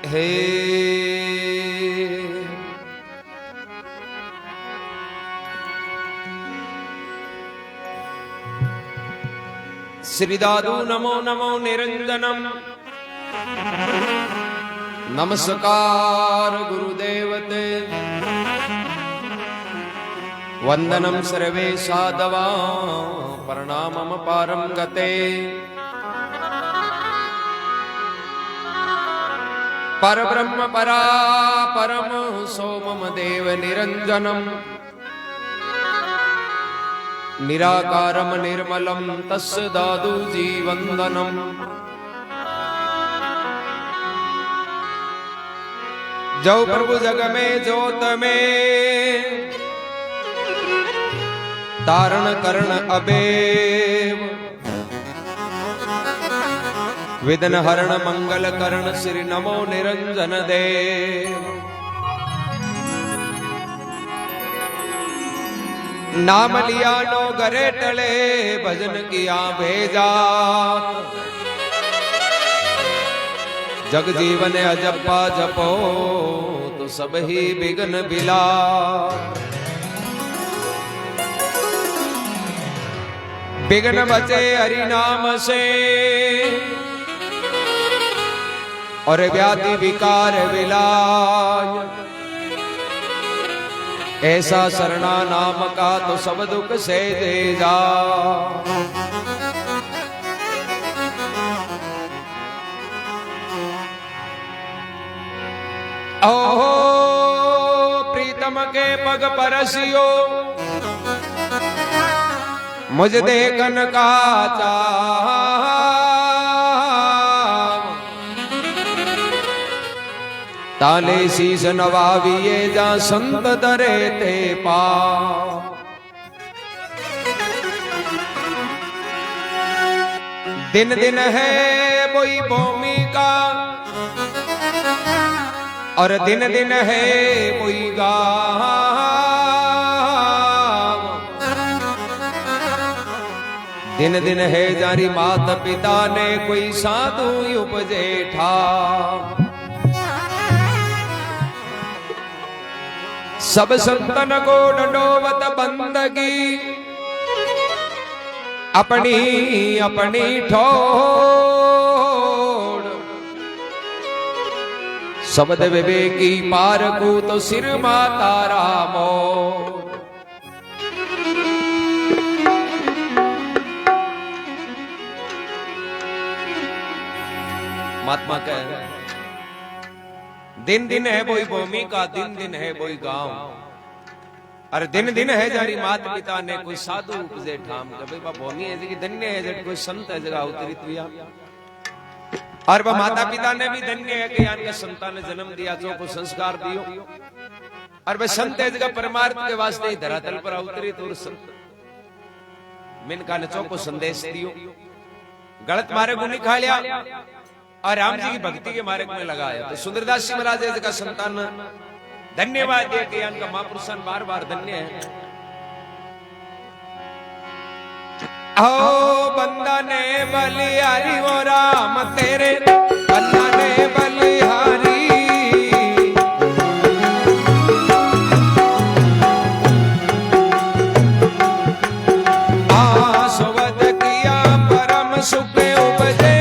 हे श्री दादू नमो नमो निरंजनम नमस्कार गुरुदेवते वंदनम सर्वे साधवा प्रणामम पारम गते परब्रह्म परा परम सोमम देव निरंजनम निराकारम निर्मलम तस्य दादूजी वंदनम। जो प्रभु जग में ज्योत में तारण करण अबेव विघ्न हरण मंगल करण श्री नमो निरंजन देव। नाम लिया नो घरे टले भजन किया भेजा जग जीवन अजप्पा जपो तो सब ही विघ्न बिला। विघ्न बचे हरि नाम से और व्याधि विकार विलाय ऐसा शरणा नाम का तो सब दुख से दे जा। ओहो प्रीतम के पग परसियो मुझ देखन का चाह ताले शीस नवाविए जा संत दरे ते पा। दिन दिन है बोई भूमि का और दिन दिन है बोई गाँव। दिन दिन है जारी माता पिता ने कोई साधु उपजे ठा। सब संतन को डंडोवत बंदगी अपनी अपनी ठोड़। शब्द विवेकी पार को तो सिर माता रामो। महात्मा कह दिन दिन है बोई भूमि का दिन दिन है बोई गांव और दिन दिन है जारी माता पिता ने कोई साधु उपजे ठाम के भाई भूमि है जगह धन्य है जगह कोई संत है जगह अवतरित हुआ और वह माता पिता ने भी धन्य है कि यान के संतान ने जन्म दिया जो को संस्कार दियो और वह संत है जगह परमार्थ के वास्ते धरातल पर अवतरित और संत मिनका ने चौको संदेश दियो गलत मार्ग को निकाल लिया और राम जी की भक्ति के मार्ग में लगाया। तो सुंदरदास जी महाराज का संतान धन्यवाद दिया कि इनका महापुरुषन बार बार धन्य है। ओ बंदा ने बलिहारी वो राम तेरे बंदा ने बलिहारी आसवद किया परम सुख उपजे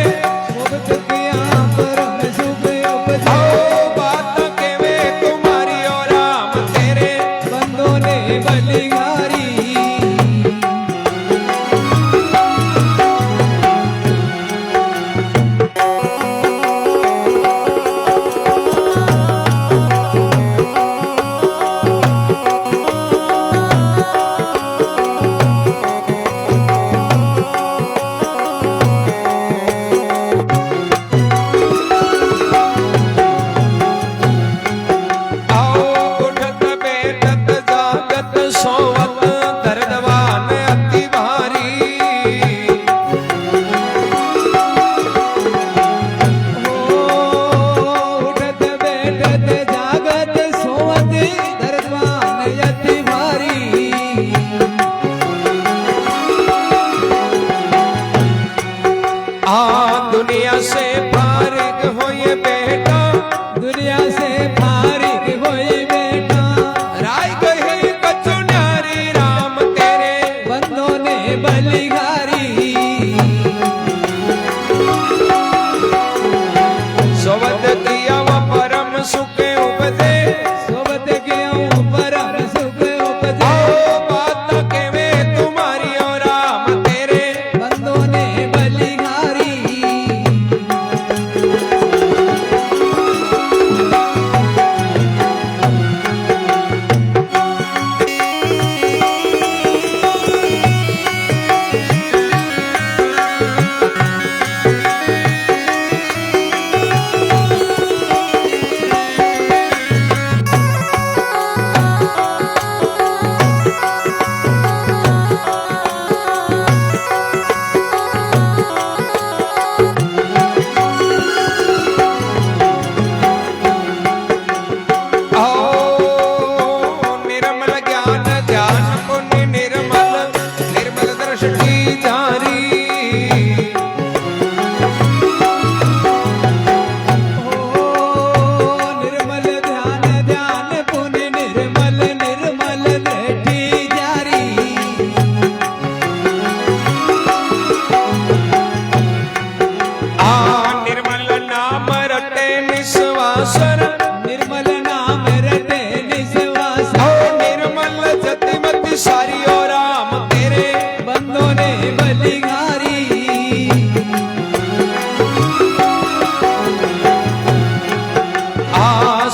दासर निर्मल नाम रटे निश्वास निर्मल जतिमति सारी ओ राम तेरे बंदों ने बलिहारी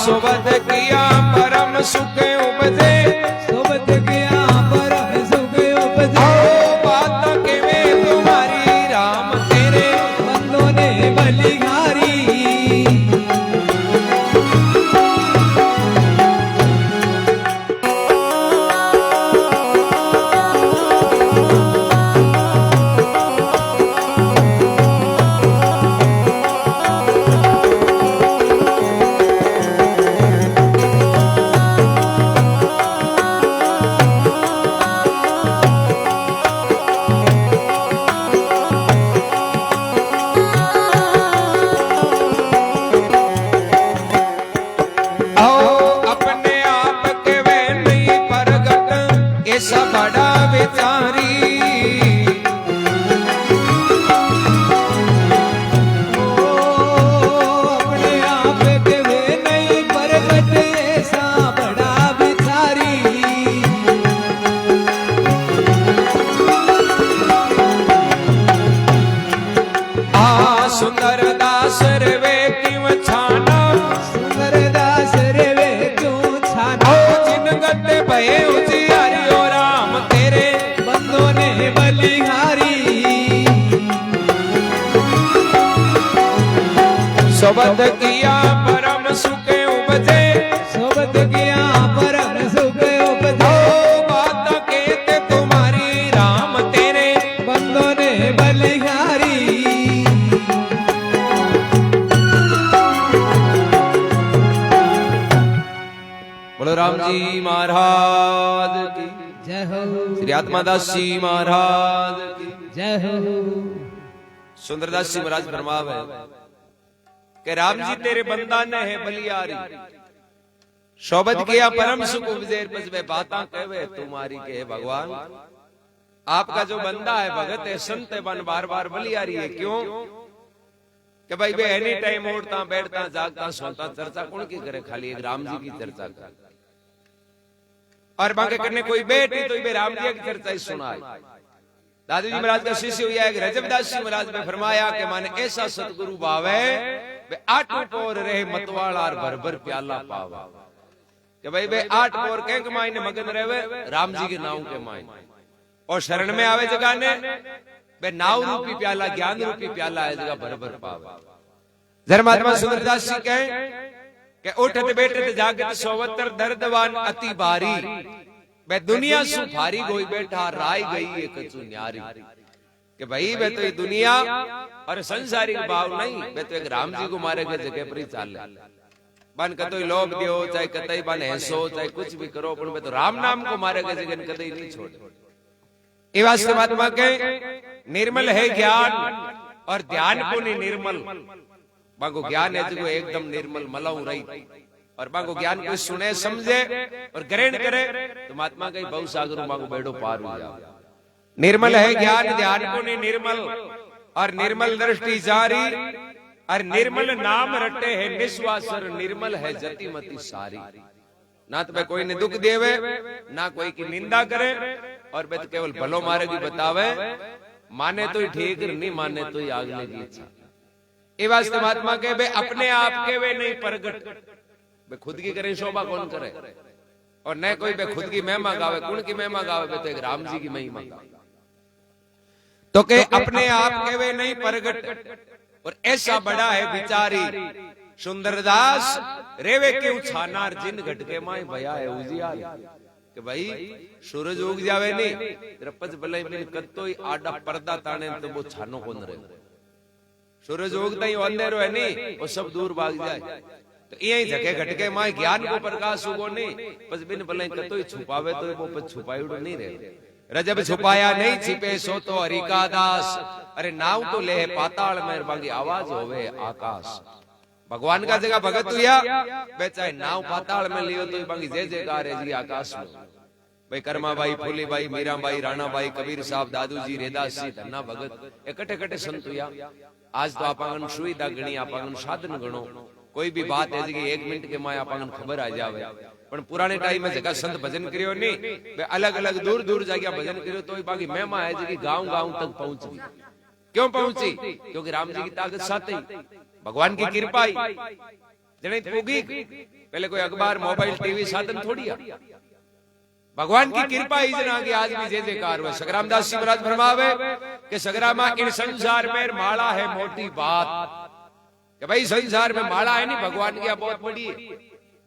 सुबद किया परम सुख उपजे सोबत किया परम सुख उपजे बात के वे तुम्हारी राम तेरे बंदों ने बलिहारी ऐसा बड़ा बेचारी अपने आप के वे नहीं प्रगट ऐसा बड़ा बिचारी सुंदर दास रे क्यों छाना सुंदर दास रे क्यों छाना जिन गते भये उजियारी ओ राम तेरे बंदों ने बलिहारी सोबत किया परम सुख उपजे सोबत किया परम सुख उपजे बात कहते तुम्हारी राम तेरे बंदों ने बलिहारी बोलो राम जी महाराज की जय हो श्री आत्मादास जी महाराज की जय हो सुंदरदास जी महाराज फरमावे कि राम जी तेरे बंदा ने है बलियारी शोभत किया परम सुख उपजे बस वे बाता कहवे तुम्हारी के है भगवान आपका जो बंदा है भगत है संत है बन बार बार बलियारी है क्यों कि भाई वे एनी टाइम उठता बैठता जागता सोता चर्चा कौन की करे खाली एक राम जी की चर्चा कर और बाकी करने कोई बैठी तो ये राम जी की चर्चा ही सुनाए दादू जी महाराज का शिष्य हुआ है रजबदास जी महाराज ने फरमाया कि माने ऐसा सतगुरु भावे वे आठ पोर रहे मतवाला और भर भर प्याला पावा कि भाई वे आठ पोर के मायने मगन रहे राम जी के नाम के मायने और शरण में आवे जगह ने वे नाव रूपी प्याला ज्ञान रूपी प्याला है जगह भर भर पावा धर्मात्मा सुंदरदास जी कहे कि उठत बैठत जागत सोवतर दर्दवान अति भारी वे दुनिया सु भारी गोई बैठा राय गई एक कछु न्यारी कि भाई वे तो ये दुनिया और संसारिक भाव नहीं वे तो एक राम जी को मारे के जगह पर ही चाल बन कतई लोभ दियो चाहे कतई बन हैसो चाहे कुछ भी करो पर वे तो राम नाम को मारे के जगह कतई नहीं छोड़े ये वास्तव महात्मा के निर्मल है ज्ञान और ध्यान को नहीं निर्मल बागो ज्ञान है जो एकदम निर्मल मलाऊ रही और बागो ज्ञान को सुने समझे और ग्रहण करे तो महात्मा का बहु सागर बागो बेड़ो पार हो जाए निर्मल है ज्ञान ध्यान को नहीं निर्मल और निर्मल दृष्टि जारी और निर्मल नाम रटे है निस्वासर निर्मल है जतिमति सारी ना तो मैं कोई ने दुख देवे ना कोई की निंदा करे और मैं तो केवल भलो मारे की बतावे माने तो ही ठीक नहीं माने तो ही आगले की इच्छा ये वास्तव महात्मा के वे अपने आप के वे नहीं प्रगट वे खुद की करे शोभा कौन करे और न कोई वे खुद की महिमा गावे कौन की महिमा गावे वे तो एक राम जी की महिमा गावे तो के अपने आप के वे नहीं प्रगट और ऐसा बड़ा है बिचारी सुंदरदास रेवे के उछानार जिन घटके माए भया है उजियार कि भाई सूरज उग जावे नहीं रपच भले में कत्तो ही आडा पर्दा ताने तो वो छानो कौन रहे सूरज उगता ही अंधेरो है नहीं वो सब दूर भाग जाए तो यही जगह घटके माए ज्ञान को प्रकाश उगो नहीं बस बिन भले कत्तो ही छुपावे तो वो छुपाई नहीं रहे रजब छुपाया नहीं छिपे सो तो हरि का दास अरे नाव तो ले पाताल में बाकी आवाज होवे आकाश भगवान का जगह भगत हुआ वे चाहे नाव पाताल में लियो तो बाकी जय जयकार है जी आकाश में भाई कर्माबाई फूलीबाई मीराबाई राणाबाई कबीर साहब दादू जी रेदास जी धन्ना भगत इकट्ठे इकट्ठे संत हुआ आज तो आपांगन सुविधा गणी आपांगन साधन गणो कोई भी बात है कि 1 मिनट के माय आपन खबर आ जावे पण पुराने टाइम में जगह संत भजन करियो नहीं अलग अलग दूर दूर जाके भजन करियो तो बाकी महिमा है जी गांव गांव तक पहुंच गई। क्यों पहुंची? क्योंकि राम जी की ताकत साथ ही भगवान की कृपा ही जने पूगी। पहले कोई अखबार मोबाइल टीवी साधन थोड़ी आ, भगवान की कृपा ही जना की आज भी जय जयकार हुए। सगरामदास जी महाराज फरमावे कि सगरामा इन संसार में माला है मोटी बात, कि भाई संसार में माला है नहीं भगवान की बहुत बड़ी है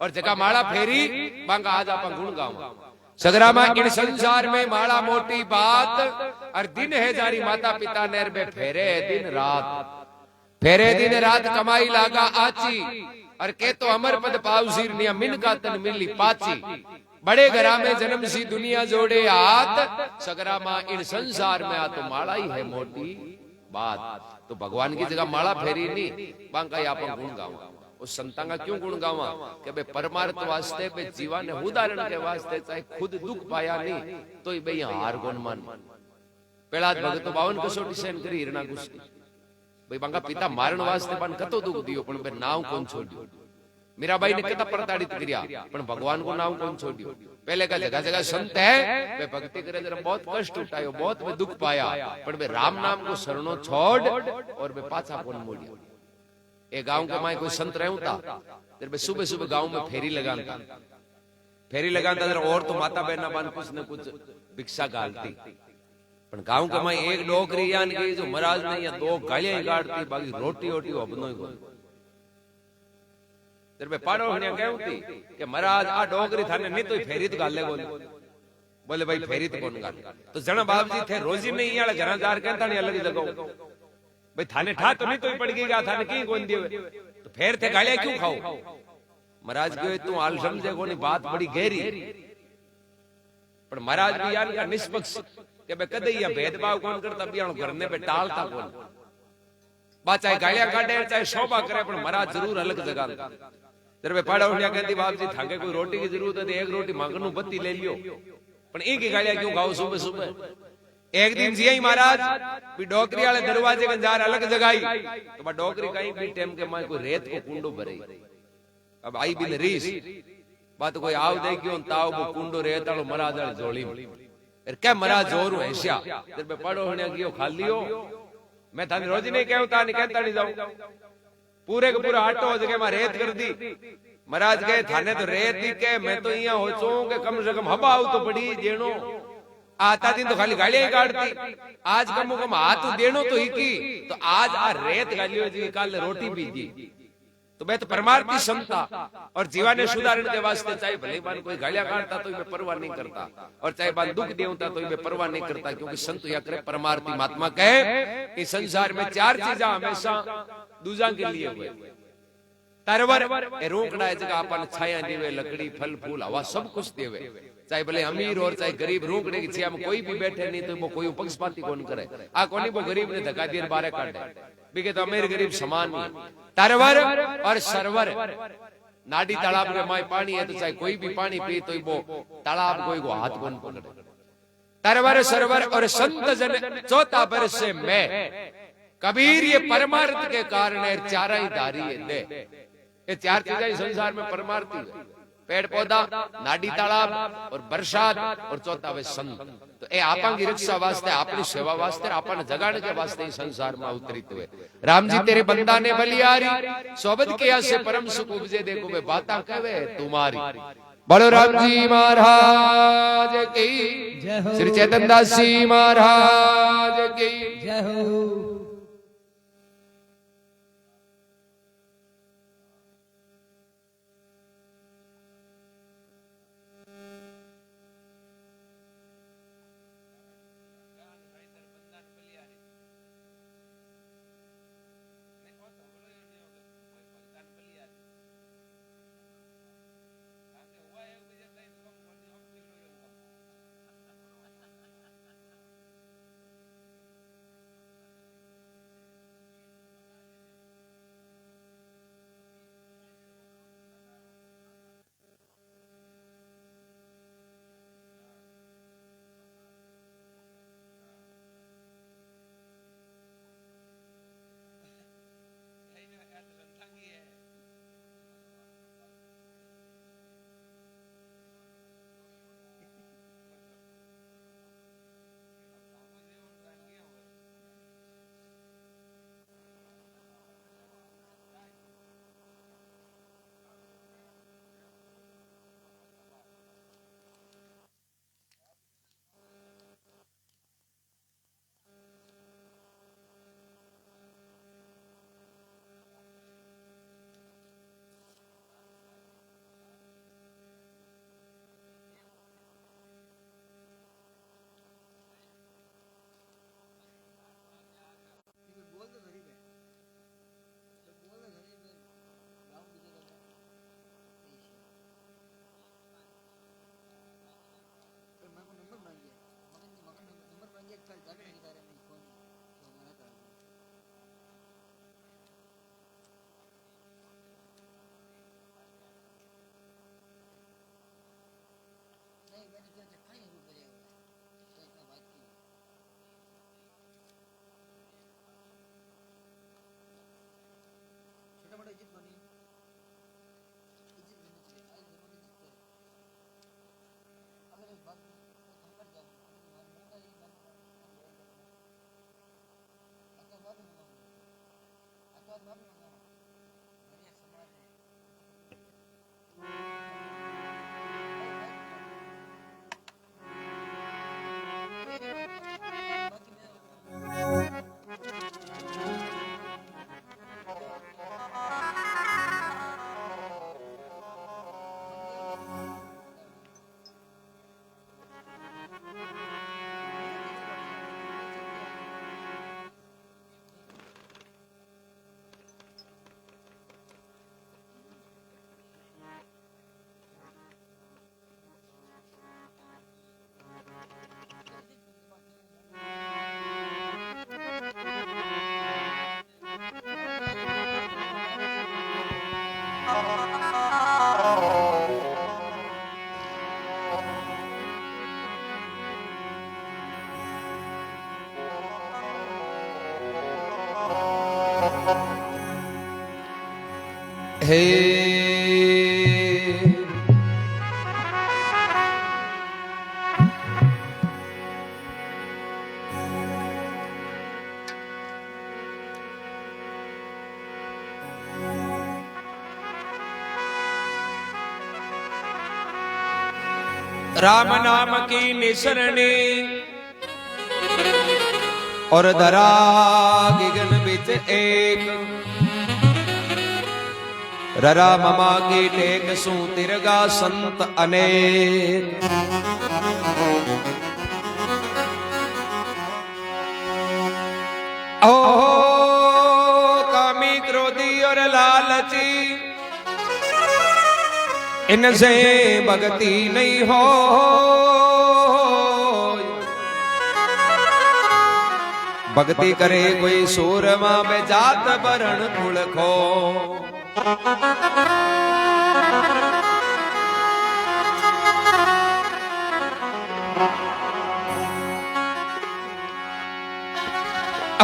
और जगह माला फेरी बांगा आज आप गुण गाओ। सगरामा इन संसार में माला मोटी बात और दिन है जारी माता पिता नेर में फेरे दिन रात, फेरे दिन रात कमाई लागा आची और के तो अमर पद पाव सिर निया मिन का तन मिली पाची, बड़े घरा में जन्म सी दुनिया जोड़े हाथ, सगरामा इन संसार में आ तो माला ही है मोटी बात। तो भगवान की जगह माला फेरी नहीं बांका आप गुण गाओ। उस संतां का क्यों गुण गावा कि भाई परमार्थ वास्ते बे जीवन उदाहरण के वास्ते चाहे खुद दुख पाया नहीं तो ही भाई हार गुण मान। पेला भगत 52 कसोटी सहन करी हिरणा कुश्ती भाई बांका पिता मारण वास्ते पण कतो दुख दियो पण बे नाव कोण छोड्यो। मीराबाई ने कता प्रताड़ित किया पण भगवान को नाम कौन छोड़ियो। पहले का जगह जगह संत है वे भक्ति करे जरा बहुत कष्ट उठायो बहुत वे दुख पाया पण वे राम नाम को शरणों छोड़ और वे पाछा कौन मोड़िया। ए गांव के माय कोई संत रहता तेरे वे सुबह सुबह गांव में फेरी लगाता जरा और तो माता बहना बान कुछ न कुछ भिक्षा गालती पण गांव के माय एक डोकरी यान की जो महाराज ने या 2 गालियां गाड़ती बाकी रोटी रोटी अपनो ही तेरे पाड़ो कहती कि महाराज आ डोगरी थाने नहीं तो फेरी तो गाले बोले भाई फेरी तो कौन गाले तो जना बाप जी थे रोजी नहीं आले घरा जार कहता नहीं अलग जगह भाई थाने ठा तो नहीं तो पड़ गई थाने की कौन दिए तो फेर थे गालियां क्यों खाओ। महाराज कहे तू हाल समझे कोनी बात बड़ी गहरी पर महाराज भी यार का निष्पक्ष के बे कदे या भेदभाव कौन करता बियानो करने पे टालता कौन बा चाहे गालियां काटे चाहे शोभा करे पर महाराज जरूर अलग जगह तेरे पाड़ा उठिया कहती बाप जी थाके कोई रोटी की जरूरत है एक रोटी मांगनू बत्ती ले लियो पण एक ही गालियां क्यों खाओ सुबह सुबह। एक दिन जी महाराज भी डोकरी वाले दरवाजे के जार अलग जगाई तो बा डोकरी कहीं भी टाइम के मां कोई रेत को कुंडो भरे अब आई भी रीस बात कोई आव दे क्यों ताव वो कुंडो रेत वालो महाराज वाली जोड़ी में क्या महाराज जोर ऐसा तेरे पाड़ो उठिया कियो खालियो मैं थाने रोज नहीं कहता नहीं कहता नहीं जाऊं पूरे का पूरा आटो जगह में रेत कर दी। महाराज गए थाने तो रेत दी के मैं तो यहाँ हो चो के कम से कम हवा तो बड़ी जेनो आता दिन तो खाली गालियां ही काटती आज कम कम हाथ देनो तो ही की तो आज आ रेत गालियो जी कल रोटी भी दी तो मैं तो परमार्थी संता और जीवन सुधारण के वास्ते चाहे भले बान कोई गालियां काटता तो मैं परवाह नहीं करता और चाहे बान दुख देता तो मैं परवाह नहीं करता क्योंकि संत या करे परमार्थी महात्मा कहे कि संसार में 4 चीजा हमेशा दूजा के लिए हुए तरवर ए रोकड़ा है जगह अपन छाया देवे लकड़ी फल फूल हवा सब कुछ देवे चाहे भले अमीर और चाहे गरीब रोकड़े की छाया में कोई भी बैठे नहीं तो वो कोई पक्षपाती कौन करे आ कोनी वो गरीब ने धक्का दिए बाहर काटे बिके तो अमीर गरीब समान नहीं। तरवर और सरवर नाडी तालाब के माय पानी है तो चाहे कोई भी पानी पी तो वो तालाब कोई को हाथ कौन पकड़े। तरवर सरवर और संत जन 4 वर्ष से मैं कबीर ये परमार्थ के कारण चारा ही धारी है दे ये 4 चीजें संसार में परमार्थी है पेड़ पौधा नाडी तालाब और बरसात और 4 वे संत तो ए आपा की रक्षा वास्ते अपनी सेवा वास्ते आपन जगाने के वास्ते संसार में अवतरित हुए। राम जी तेरे बंदा ने बलियारी सोबत किया से परम सुख उपजे देखो वे बाता कहवे तुम्हारी। बोलो राम जी महाराज की जय हो। श्री चैतन्य दास जी महाराज की जय हो। हे राम नाम की निसरणी और धरा गगन बिच एक ररा ममा की टेक सू तिरगा संत अनेक। ओ कामी क्रोधी और लालची इनसे भक्ति नहीं हो। भक्ति करे कोई सूरमा में जात बरण कुल खो। ओ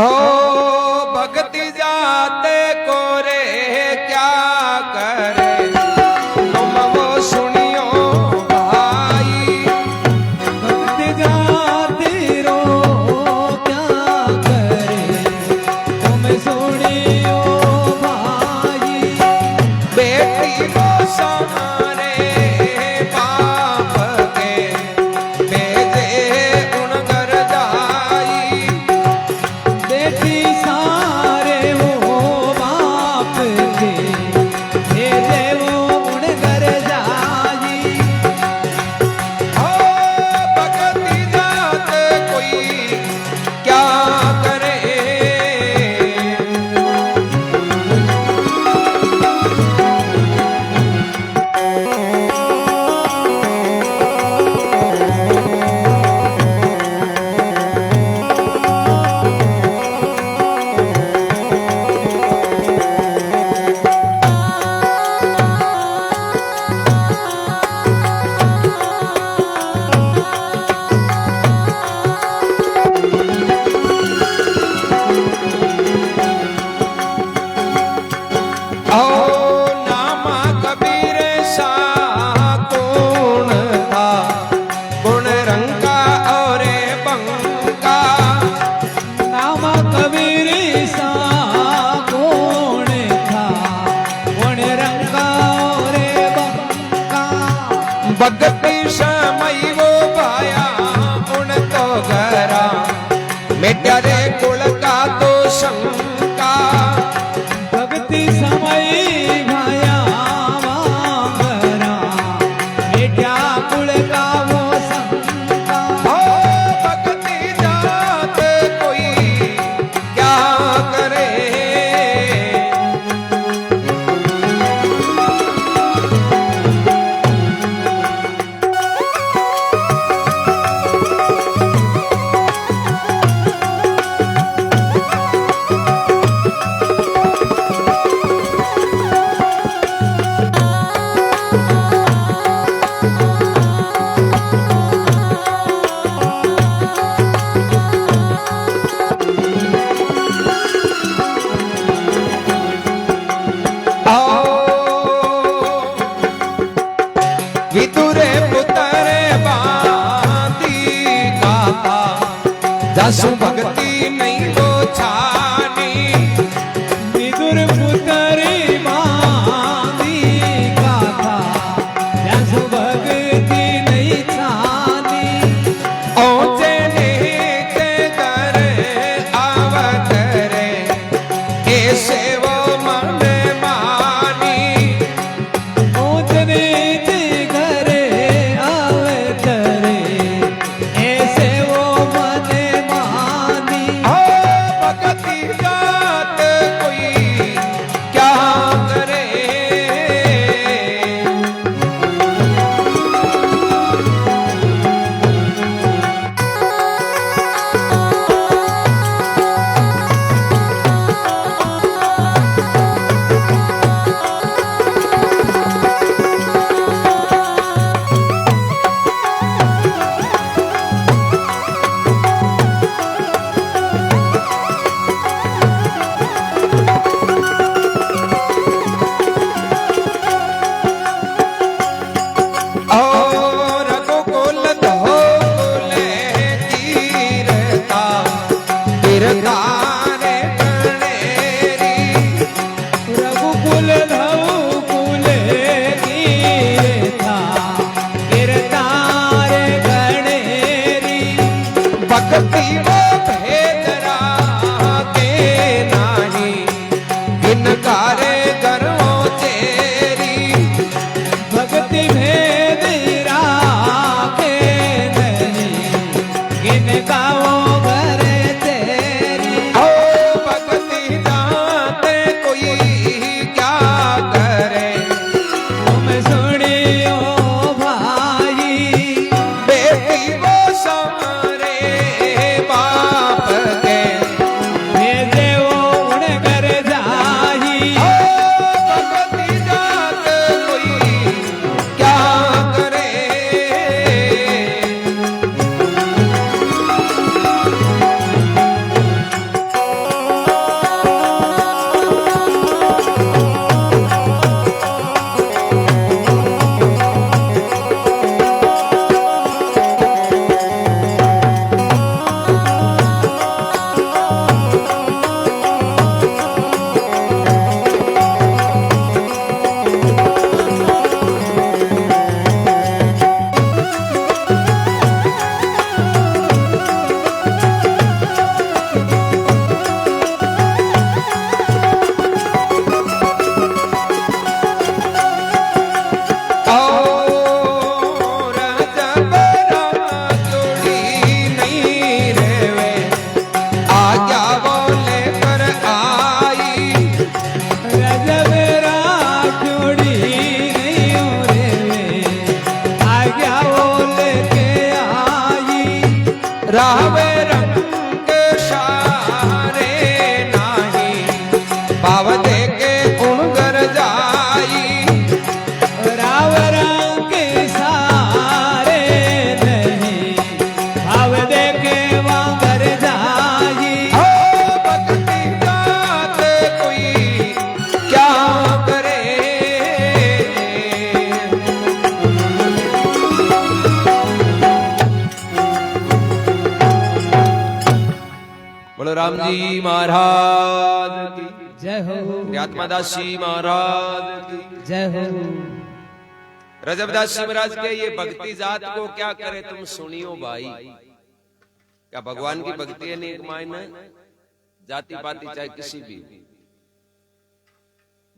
भक्ति जाते को रे क्या करे तुम वो सुनियो भाई। भक्ति जाते रो क्या करे तुम सुनियो भाई। बेटी को समारे बाप के भेजे उन घर जाई। बेटी सारे वो बाप के भेजे वो उन घर जाई। ओ भक्ति जाते कोई क्या करे। भक्ति समय वो भाया उन तो घरा मेट्या रे कुल का तो शंका। भक्ति समय भाया वांगरा बेटा कुल का वो संका। ओ भक्ति जाते कोई क्या करे। राम जी महाराज की जय हो आत्मादास जी महाराज की जय हो। रजबदास जी महाराज के ये भक्ति जात को क्या करे तुम सुनियो भाई। क्या भगवान की भक्ति है नहीं एक मायने जाति पाति चाहे किसी भी।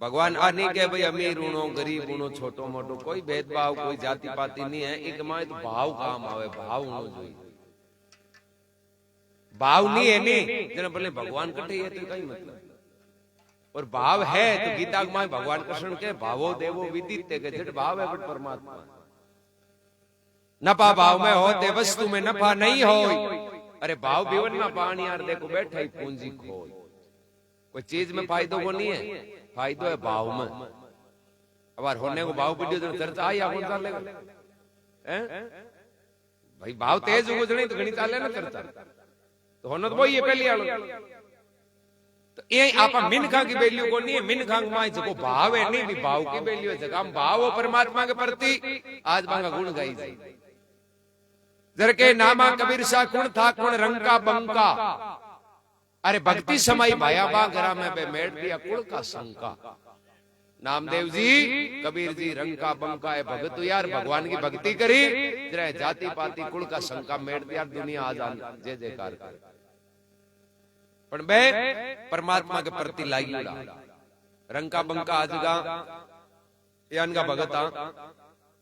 भगवान आ नहीं कहे भाई अमीर उनो गरीब उनो छोटो मोटो कोई भेदभाव कोई जाति पाति नहीं है। एक माए तो भाव काम आवे भाव होना चाहिए। भाव नहीं है नहीं जना बोले भगवान कटे है तो कई मतलब और भाव है तो गीता में भगवान कृष्ण के भावो देवो विदित के जट भाव है बट परमात्मा नफा भाव में हो ते वस्तु में नफा नहीं हो। अरे भाव जीवन में पानी यार देखो बैठा ही पूंजी खो कोई चीज में फायदो को नहीं है फायदो है भाव में। अब होने को भाव बढ़ियो तो चर्चा आई कौन चालेगा भाई भाव तेज गुजरे तो घनी चाले ना चर्चा तो होना तो वही है पहली आलो। तो ये आपा मिनखा की वैल्यू को नहीं है मिनखा में जो भाव है नहीं भी भाव की वैल्यू है जगह भाव परमात्मा के प्रति आज बांगा गुण गाई जाए। जर के नामा कबीर सा कुण था कुण रंग का बंका अरे भक्ति समय भाया बा गरा में बे मेट दिया कुल का शंका। नामदेव जी कबीर जी रंग का बंका है भगत यार भगवान की भक्ति करी जरा जाति पाति कुल का शंका मेट दिया दुनिया आजान जय जयकार कर पण बे परमात्मा के प्रति लागी उड़ा रंग का बंका आजगा यान का भगता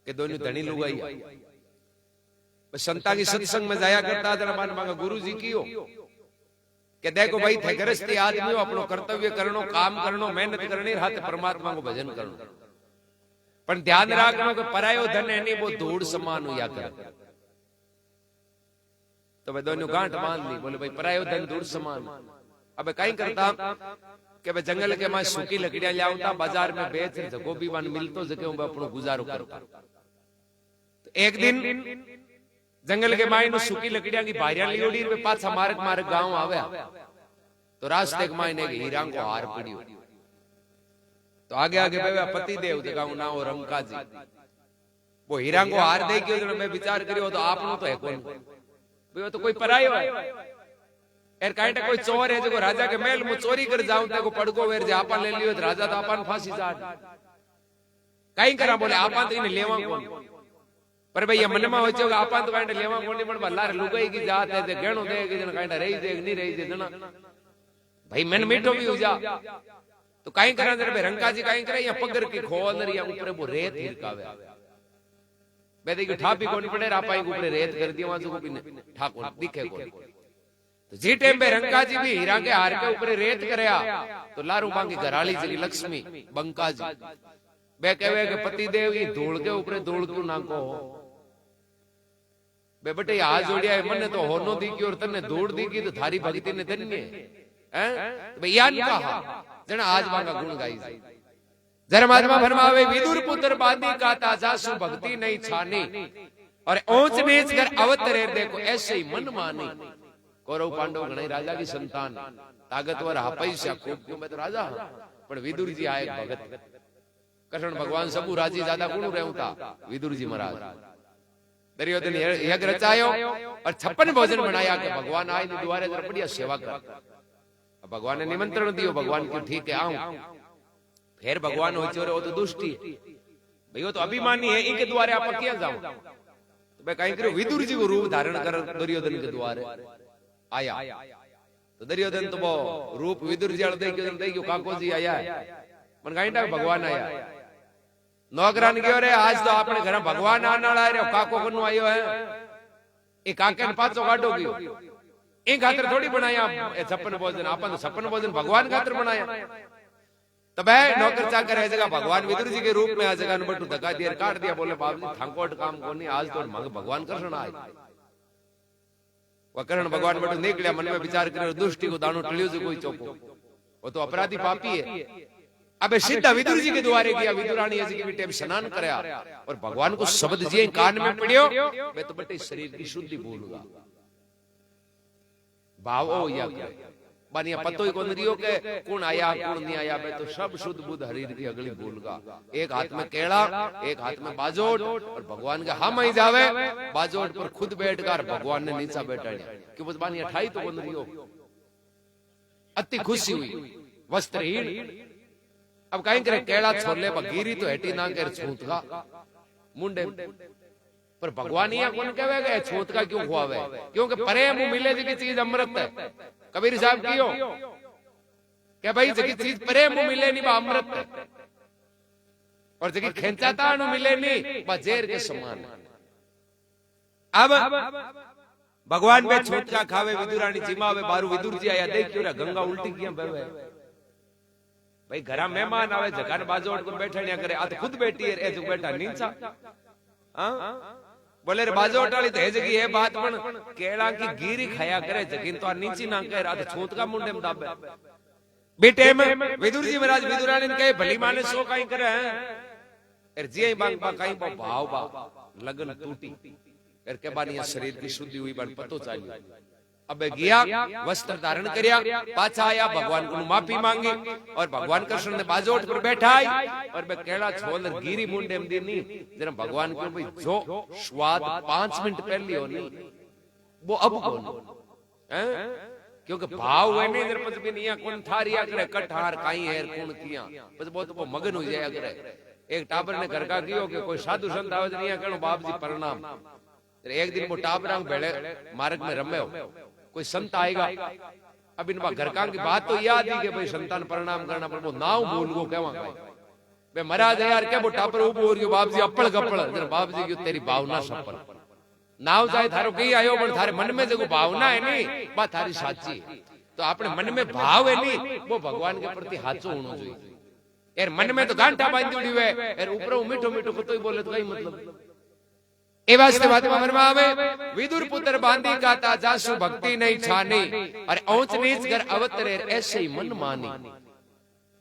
के दोनों धनी लुगाई संता की सत्संग में जाया करता जरा मान मांगा गुरु जी की हो कि देखो भाई थे गृहस्थी आदमी हो अपनो कर्तव्य करनो काम करनो मेहनत करनी हाथ परमात्मा को भजन करनो पण ध्यान रखनो कि परायो धन है नहीं वो धूड़ समान हुआ कर। तो भाई दोनों गांठ मान ली बोले भाई परायो धन धूड़ समान। अब कहीं करता कि भाई जंगल के मैं सूखी लकड़ियां लाऊंगा बाजार में बेच जगो भी वन मिलतो जगह मैं अपनो गुजारो करता। तो एक दिन जंगल के मायने सूखी लकड़ियां की बारियां लियोड़ी में पाछा मार्ग मार्ग गांव आवे तो रास्ते के मायने हीरा को हार पड़ियो। तो आगे आगे भाई पति देव जगह ना हो रंका जी वो हीरा को हार दे के मैं विचार करियो तो आपनो तो है कौन भाई तो कोई परायो है एर काइटा कोई चोर है जो राजा के महल में चोरी कर जाऊं ते को पड़को वेर जे आपन ले लियो राजा तो आपन फांसी जाट कहीं करा बोले आपन तो इने लेवा कौन पर भैया मन में हो चोगा आपन तो काइटा लेवा कोनी पण बल्लार लुगाई की जात है जे गेणो दे के जन काइटा रही दे नहीं रही दे जना भाई मन मीठो भी हो जा। तो कहीं करा जरे रंका जी कहीं करे या पगर की खोल या ऊपर वो रेत हिरकावे बेदे की ठापी कोनी पड़े रापाई ऊपर रेत कर दिया वहां को भी ठाकुर दिखे को। तो जी टाइम पे रंका जी भी हीरा के हार के ऊपर रेत करया तो लारू बांगी घराली जी लक्ष्मी बंका जी बे कहवे के पति देव की धूल के ऊपर धूल क्यों नाको बे बेटे हाथ जोड़िया है मन तो होनो दी की और तन्ने धूल दी की तो थारी भक्ति ने धन्य हैं तो भैया ने कहा जना आज बांगा गुण गाई धर्मात्मा फरमावे विदुर पुत्र बादी काता जासु भक्ति नहीं छानी और ऊंच नीच कर अवतरे देखो ऐसे ही मन मानी। कौरव पांडव गणे राजा की संतान ताकतवर हा पैसा खूब क्यों मैं तो राजा हां पर विदुर जी आए भगत कृष्ण भगवान सबू राजी ज्यादा गुण रहूता विदुर जी महाराज दुर्योधन यज्ञ रचायो और 56 भोजन बनाया कि भगवान आए द्वारे जरा बढ़िया सेवा कर। भगवान ने निमंत्रण दियो भगवान की ठीक है आऊं फिर भगवान हो चोरे वो तो दुष्टी भाई वो तो अभिमानी है इनके द्वारे आप क्या जाऊं तो मैं कहीं करो विदुर जी को रूप धारण कर दुर्योधन के द्वारे आया। तो दुर्योधन तो वो रूप विदुर जी दे के काको जी आया मन कहीं भगवान आया नौकरान गयो रे आज तो अपने घर भगवान आने वाला है काको कनु आयो है ए काके ने पाछो काढो गयो ए खातर थोड़ी बनाया 56 भोजन आपन 56 भोजन भगवान खातर बनाया। तब नौकर चाकर है जगह भगवान विदुर जी के रूप में आ जगह बटू धक्का दिया काट दिया बोले बाबू जी थांकोट काम को नहीं आज तो भगवान कृष्ण आए वह कृष्ण भगवान बटू निकलिया मन में विचार करे दुष्टि को दानो टलियो जो कोई चौको वो तो अपराधी पापी है। अबे सीधा विदुर जी के द्वारे गया विदुरानी जी के बेटे स्नान करया और भगवान को शब्द जी कान में पड़ियो मैं तो बटे शरीर की शुद्धि भूलूंगा भाव हो या बानिया पतो ही कौन रियो के कौन आया कौन नहीं आया मैं तो सब शुद्ध बुद्ध हरीर की अगली भूलगा। एक हाथ में केड़ा एक हाथ में बाजोट और भगवान के हम ही जावे बाजोट पर खुद बैठकर भगवान ने नीचा बैठा कि बस बानिया ठाई तो कौन रियो अति खुशी हुई, वस्त्रहीन। अब कहीं करे केड़ा छोले बगीरी तो हेटी ना कर छूत का मुंडे, पर भगवान यहाँ कौन कहेगा छूत का क्यों खुआवे? क्योंकि प्रेम मिले जी की चीज अमृत है। कबीर साहब कियो क्या भाई जी चीज प्रेम मिले नहीं बा अमृत है, और जी खेचाता मिले नहीं बा जेर के समान। अब भगवान पे छूटका खावे विदुरानी जिमावे बारू विदुर जी आया देखियो रे गंगा उल्टी किया बेवे भाई घरा मेहमान आवे जगन बाजोड़ को बैठा करे आ तो खुद बैठी है ए जो बैठा नीचा हां बोले रे बाजोड़ वाली तो जगी है बात पण केला की गिरी खाया करे जगिन तो नीची ना करे आ तो छूटका मुंडे में दाबे बेटे में विदुर जी महाराज विदुरानी ने कहे भली माने सो काई करे है जी बांग बा काई भाव बा लगन टूटी करके बानिया शरीर की शुद्धि हुई बन पतो चाहिए। अब गया वस्त्र धारण करया पाछा आया भगवान को माफी मांगी और भगवान कृष्ण ने बाजोट पर बैठाई और मैं केड़ा छोल गिरी मुंडे में दी नहीं जरा भगवान को भाई जो स्वाद 5 मिनट पहले हो नहीं वो अब कौन है क्योंकि भाव है नहीं इधर पद भी नहीं कौन थारिया करे कठार काई है कौन किया बस बहुत वो मगन हो जाया करे। एक टाबर ने घर का कियो कि कोई साधु संत आवे नहीं कहो बाप जी प्रणाम। एक दिन वो टाबरांग भेड़े मार्ग में रमे हो कोई संत आएगा। अब इन घर का की बात तो याद ही कि भाई संतान प्रणाम करना पर वो नाव बोल गो कहवा भाई महाराज यार क्या वो टापर उबो हो रही बाप जी अप्पड़ गप्पड़ जरा बाप जी की तेरी भावना सफल नाव जाए थारो कहीं आयो पर थारे मन में जो भावना है नहीं बात थारी साची तो अपने मन में भाव है नहीं वो भगवान के प्रति हाचो होना चाहिए। यार मन में तो गांठा बांधी हुई है यार ऊपर मीठो मीठो को तो ही बोले तो कई मतलब ए वास्ते बात मन में आवे विदुर पुत्र बांधी गाता जासु भक्ति नहीं छानी अरे औंच नीच कर अवतरे ऐसे ही मन मानी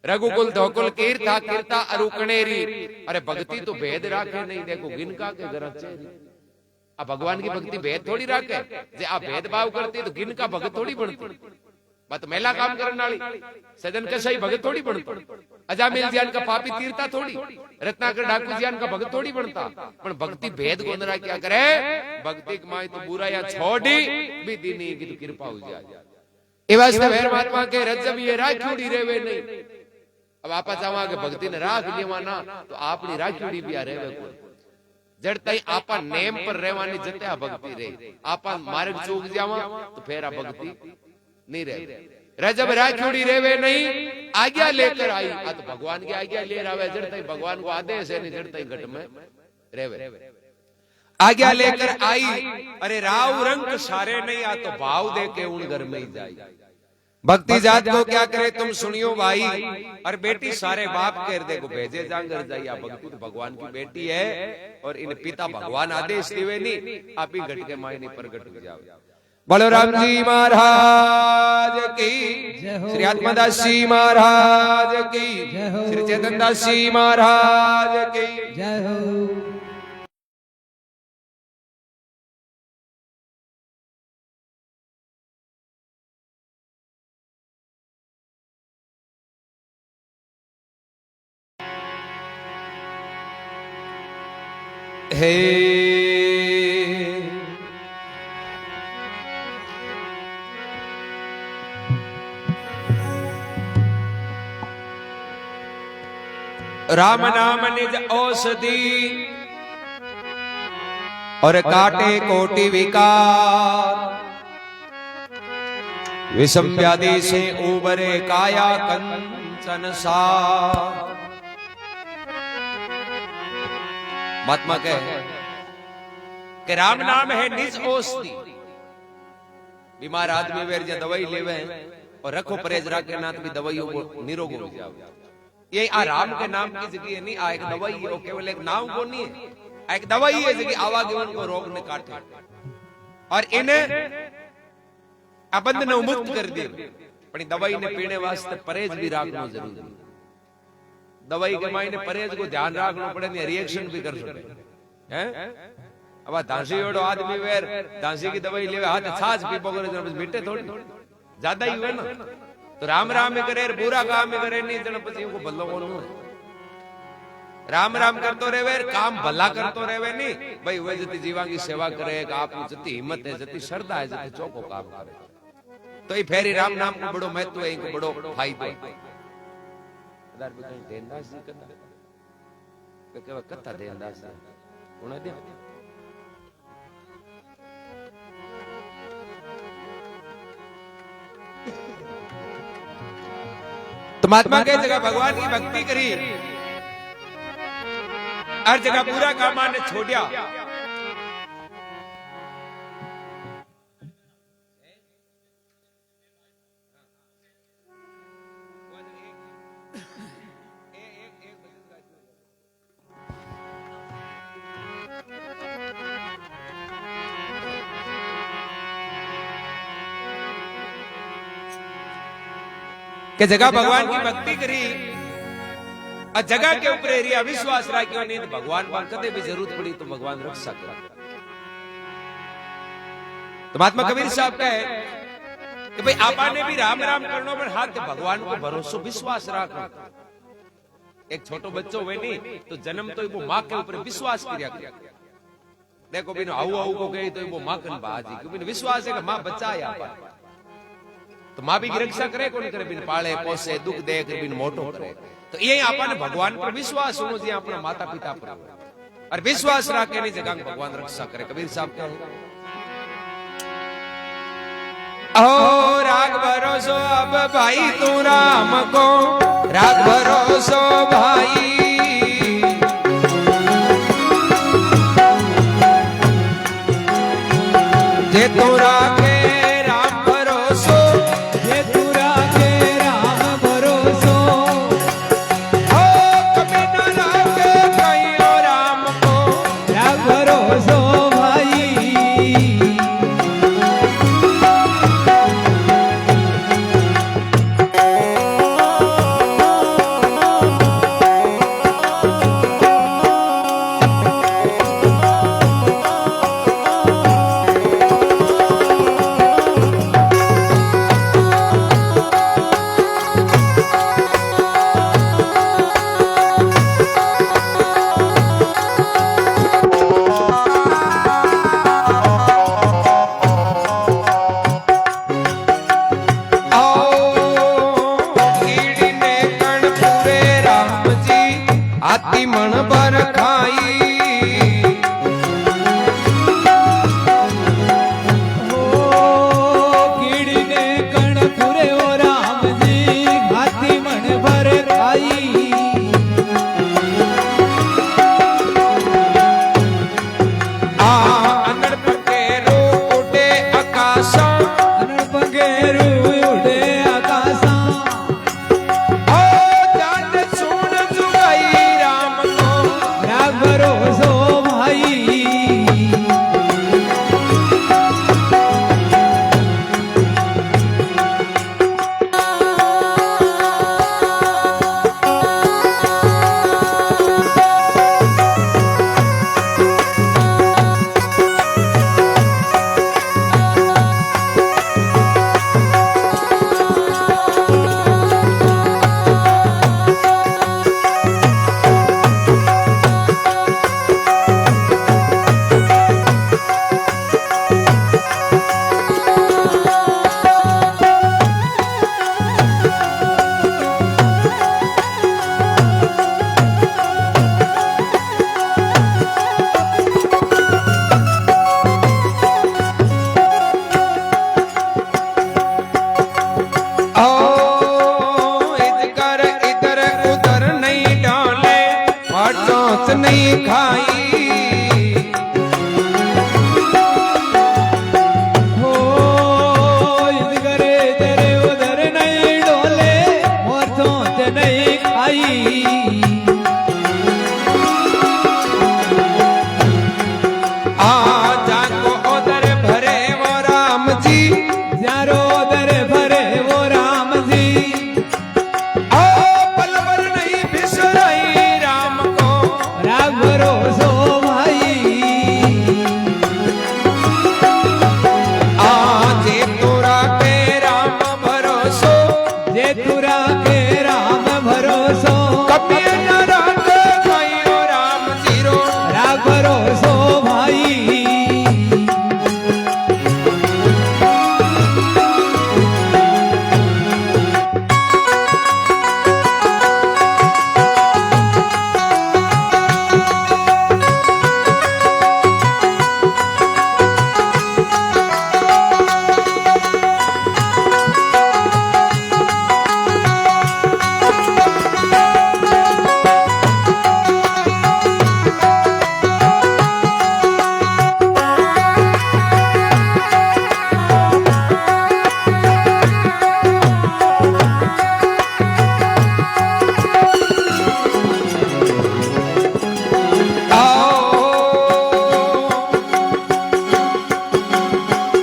रघुकुल धोकुल कीर्ता कीर्ता अरुकणेरी अरे भक्ति तो भेद राखे नहीं देखो गिनका के घर अब भगवान की भक्ति भेद थोड़ी राखे जे आप भेदभाव करती तो गिनका भगत थोड़ी बनती बात मेला काम करने वाली सजन के सही भगत थोड़ी बनती अजामिल ज्ञान का पापी तीरता थोड़ी रत्नाकर डाकू ज्ञान का भगत थोड़ी बनता पर भक्ति भेद गोंदरा क्या करे भक्ति कमाई तो बुरा या छोड़ी भी दीनी की तो कृपा हो जाए ए वास्ते वेर महात्मा के रजब ये राखुड़ी रेवे नहीं। अब आपा चावा के भक्ति ने राख लेवाना तो आपनी राखुड़ी भी आ रेवे कोई जड़ तई आपा नेम पर रहवानी जते आ भक्ति रे आपा मार्ग चूक जावा तो फिर आ भक्ति नहीं रहे। रजब राखुड़ी रेवे नहीं आज्ञा लेकर आई आ तो भगवान की आज्ञा ले आवे जड़ तई भगवान को आदेश है नहीं जड़ तई घट में रेवे आज्ञा लेकर आई अरे राव रंग सारे नहीं आ तो भाव दे के उन घर में ही जाई भक्ति जात को क्या करे तुम सुनियो भाई और बेटी सारे बाप कह दे को भेजे जांगर जाइए भक्ति तो भगवान की बेटी है और इन पिता भगवान आदेश दिवे नहीं आप ही घट के मायने प्रगट हो जाओ। बोलो राम जी महाराज की श्री आत्मदास जी महाराज की श्री चेतन दास जी महाराज की जय हो। हे राम नाम निज औषधि और काटे कोटि विकार विषम व्याधि से उबरे काया कंचन सा। महात्मा कहे कि राम नाम है निज औषधि बीमार आदमी वेर जे दवाई लेवे और रखो परहेज रखे ना तो भी दवाइयों को निरोग हो जाए ये आ राम के नाम की जगह नहीं आ एक दवाई है केवल एक नाम को नहीं है एक दवाई है जगह आवागमन को रोग ने काटे और इन्हें अबंध ने मुक्त कर दी पर दवाई ने पीने वास्ते परहेज भी रखना जरूरी है। दवाई के मायने परहेज को ध्यान रखना पड़े नहीं रिएक्शन भी कर सकते हैं। अब धांसी ओडो आदमी वेर धांसी की दवाई लेवे हाथ छाछ पी पकड़े जब मिटे थोड़ी ज्यादा ही हुए ना तो राम राम में करे बुरा काम में करे नहीं जन पति को भलो बोलू राम राम करतो रेवे काम भला करतो रेवे नहीं भाई वे जति जीवा की सेवा करे आप जति हिम्मत है जति श्रद्धा है जति चौको काम करे तो ये फेरी राम नाम को बड़ो महत्व है, इनको बड़ो फायदो है। अदार भी कहीं देनदास जी कथा तो केवा कथा देनदास उन्हें दे तो महात्मा के जगह भगवान की भक्ति करी, हर जगह पूरा काम ने छोड़िया। कि जगह भगवान की भक्ति करी और जगह के ऊपर एरिया विश्वास राख्यो नहीं तो भगवान पर कदे भी जरूरत पड़ी तो भगवान रक्षा करे। तो महात्मा कबीर साहब कहे कि भाई आपने भी राम राम करनो पर हाथ भगवान को भरोसो विश्वास राखो। एक छोटो बच्चो हुए नहीं तो जन्म तो वो मां के ऊपर विश्वास किया करे। देखो बिन आऊ आऊ को कही तो वो मां कन बाजी क्योंकि विश्वास है कि मां बचाया तो मां भी रक्षा करे कौन करे बिन पाले पोसे दुख दे कर बिन मोटो करे। तो ये आपने भगवान पर विश्वास होनो जी अपना माता पिता पर और विश्वास राखे नहीं जगह भगवान रक्षा करे। कबीर साहब कहे ओ राग भरोसो अब भाई तू राम को राग भरोसो भाई जे तू राखे नहीं खाई हो इधरे तेरे उधर नहीं डोले और सोच नहीं खाई आ जाको उधर भरे वो राम जी यारो उधर भरे वो राम जी ओ पलवर नहीं बिसराई राम को राग भरोसो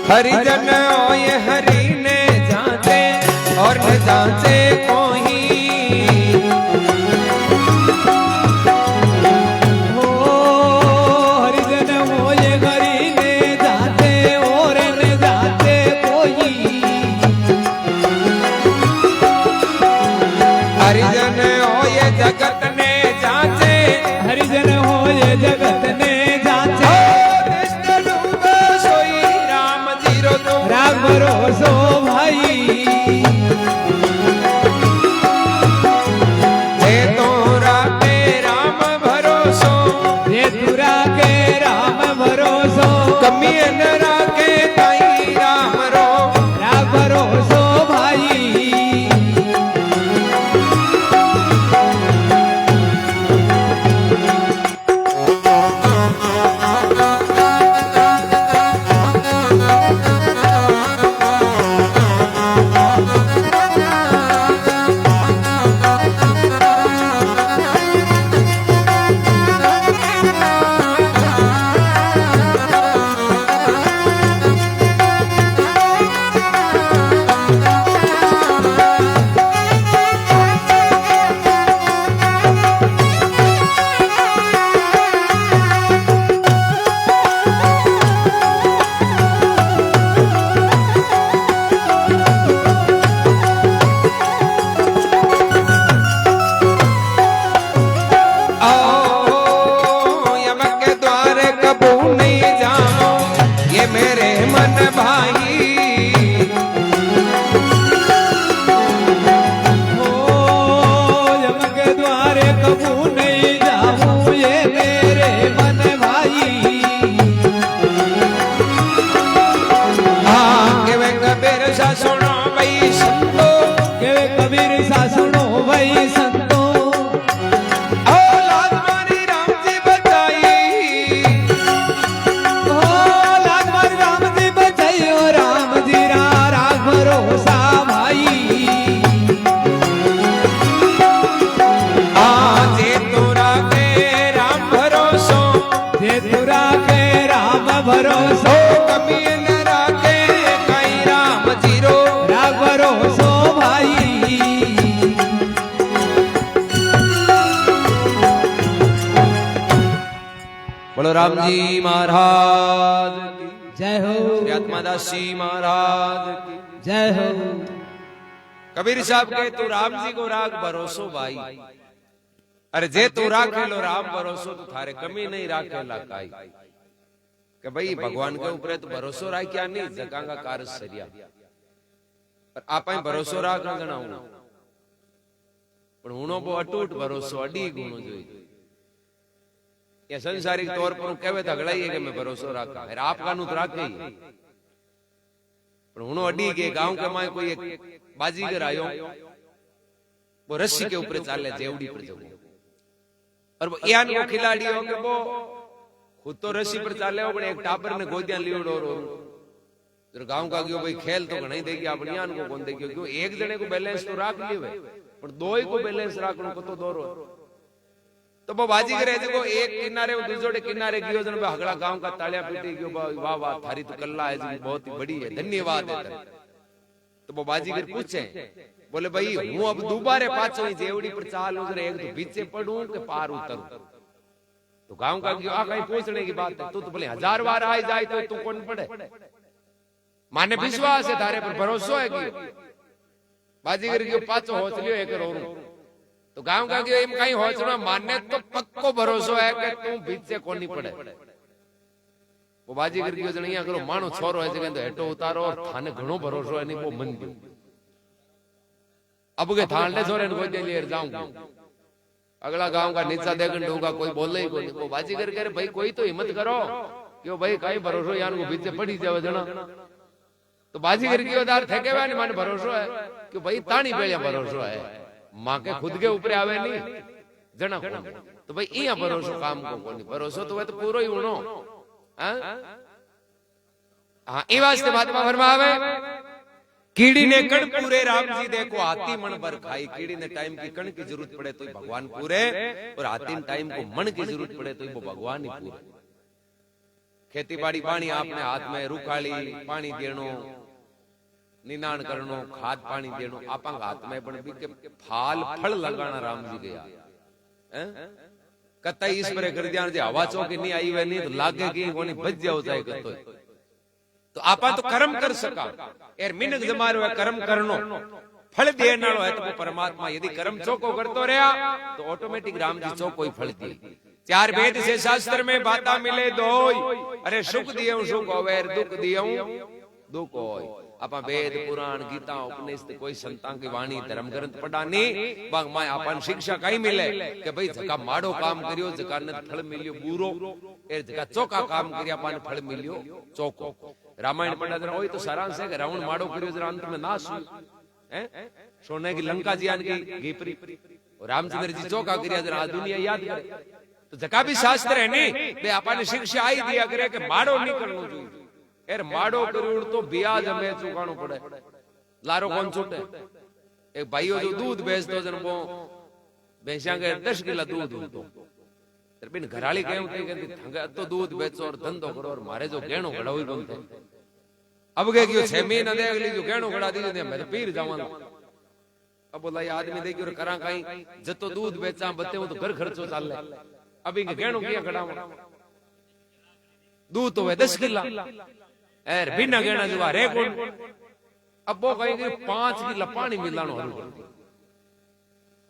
हरिजन ओए हरि ने जाते और न जाते कोई। हो हरिजन होए हरि ने जाते और न जाते कोई। हरिजन ओए जगत ने जाते, हरिजन होए जगत ने जाते। राम भरोसो भाई, जे तो राखे राम भरोसो, जे तू राखे राम भरोसो। कमी न राखे ताई राम रो। राम भरोसो भाई, मेरे मन भाई। हो यम के द्वारे कबू नहीं जाऊं, ये मेरे मन भाई। हाँ के वे कबीर सा सुनो भाई संतो, के वे कबीर सा सुनो भाई संतो। औलाद मारी राम जी बचाई। हो लाज मारी राम जी बचाइयो, राम जी रा राख भरोसा भाई। हाँ जे तू राखे राम भरोसो, जे तू राखे राम भरोसो। कमी न राखे कई राम जीरो। राख भरोसो भाई, बोलो राम जी महाराज की जय हो, श्री आत्मादास जी महाराज की जय हो। कबीर साहब के तू राम जी को राख भरोसो भाई। अरे जे तू राखे लो राम भरोसो तो थारे कमी नहीं राखे ला काई। कि भाई भगवान के ऊपर तो भरोसो राख क्या नहीं जगांगा कार सरिया। पर आप भरोसो राख न जणाऊ पण हुणो बो अटूट भरोसो अडी गुणो जोई। या संसारिक तौर पर कहवे तो अगला ही है कि मैं भरोसो रखा है आपका नु तो राखे ही पर हुणो अडी के गांव के माय कोई एक बाजीगर आयो वो रस्सी के ऊपर चाले जेवड़ी पर जगो और वो यान को खिलाड़ी हो के वो खुद तो रस्सी पर चाले हो पण एक टाबर ने गोदियां लियोड़ और जर गांव का गयो भाई खेल तो घणई देगी आपण यान को कोन देगी क्यों एक जने को बैलेंस तो राख लेवे पण दोई को बैलेंस राखनो कतो दोरो। तो वो बाजीगर है देखो एक किनारे दूसरे किनारे गयो जन हगड़ा गांव का तालियां पीटी गयो वाह वाह थारी तो कल्ला है जी बहुत ही बड़ी है धन्यवाद है। तो वो बाजीगर पूछे बोले भाई हूं अब दोबारे पाछो जेवड़ी पर चालू जरे एक तो बीचे पड़ूं के पार उतरूं। तो गांव का गयो आ कहीं पूछने की बात है तू तो भले 1000 बार आ जाए तो तू कौन पड़े माने विश्वास है थारे पर भरोसा है कि बाजीगर गयो पाछो होच लियो एक रोरू। तो गांव का गयो एम कहीं होचना माने तो पक्को भरोसा है कि तू बीच से कोनी पड़े। वो बाजीगर गयो जणिया करो मानो छोरो है जगह तो हेटो उतारो और थाने घणो भरोसा है नहीं वो मन गयो अब के थाने छोरे को दे लिए जाऊंगा अगला गांव का नीचा देखन दूंगा कोई बोले ही कोनी। वो बाजीगर कह भाई कोई तो हिम्मत करो क्यों भाई कहीं भरोसा यान को बीच से पड़ी जावे जना। तो बाजीगर गयो दार थे के माने भरोसा है कि भाई ताणी पे भरोसा है मां के खुद के ऊपर आवे नहीं जना को। तो भाई इया भरोसा काम को कोनी भरोसा तो वे तो पूरो ही उनो हां ई वास्ते महात्मा फरमावे कीड़ी ने कण पूरे राम जी देखो हाथी मन भर खाई। कीड़ी ने टाइम की कण की जरूरत पड़े तो भगवान पूरे और हाथी टाइम को मन की जरूरत पड़े तो वो भगवान ही पूरे। खेती बाड़ी पानी आपने हाथ में रुकाली पानी देनो निनाण करनो खाद पानी देनो आपा हाथ में पण भी के फाल फल लगाना राम जी गया हैं कतई ईश्वरे कर दिया जे हवा चौकी नहीं आई वे नहीं तो लागे की कोनी बच जाओ जाए कतो तो आपा तो कर्म कर सका एर मिनक जमारो है कर्म करनो फल देने वालो है तो परमात्मा यदि कर्म चौको करतो रहा तो ऑटोमेटिक राम जी चौको ही फल दिए चार वेद से शास्त्र में बाता मिले दोई अरे सुख दियो सुख होवे दुख दियो दुख होय आपा वेद पुराण गीता उपनिषद कोई संतां की वाणी धर्म ग्रंथ पढ़ानी बाग माय आपन शिक्षा कई मिले कि भाई जका माड़ो काम करियो जका ने फल मिलियो बुरो ए जका चौका काम करिया पान फल मिलियो चौको रामायण पढ़ा जरा ओई तो सारांश है कि रावण माड़ो करियो जरा अंत में नाश हुई हैं सोने की लंका जियान की गीपरी और रामचंद्र जी चौका करिया जरा आ दुनिया याद करे तो जका भी शास्त्र है नी बे आपने शिक्षा आई दिया करे कि माड़ो नहीं करनो जोईए एर माड़ो करूड़ तो ब्याज हमें चुकानो पड़े लारो कौन छूटे एक भाईओ जो दूध बेचतो जन वो भैंसिया के 10 किलो दूध तो तर बिन घराली कहूं थे कहती थंगे तो दूध बेचो और धंधो करो और मारे जो गहणो घड़ाओ ही बनते अब के क्यों 6 महीना दे अगली जो गहणो घड़ा दी दे मैं तो पीर जावां अब बोला ये आदमी देखियो और करा कहीं जतो दूध बेचा बते वो तो घर खर्चो चाल ले अभी गहणो किया घड़ावा दूध तो वे 10 किलो एर बिना गहना जुआ रे कौन अब वो कहेंगे 5 किलो पानी मिलानो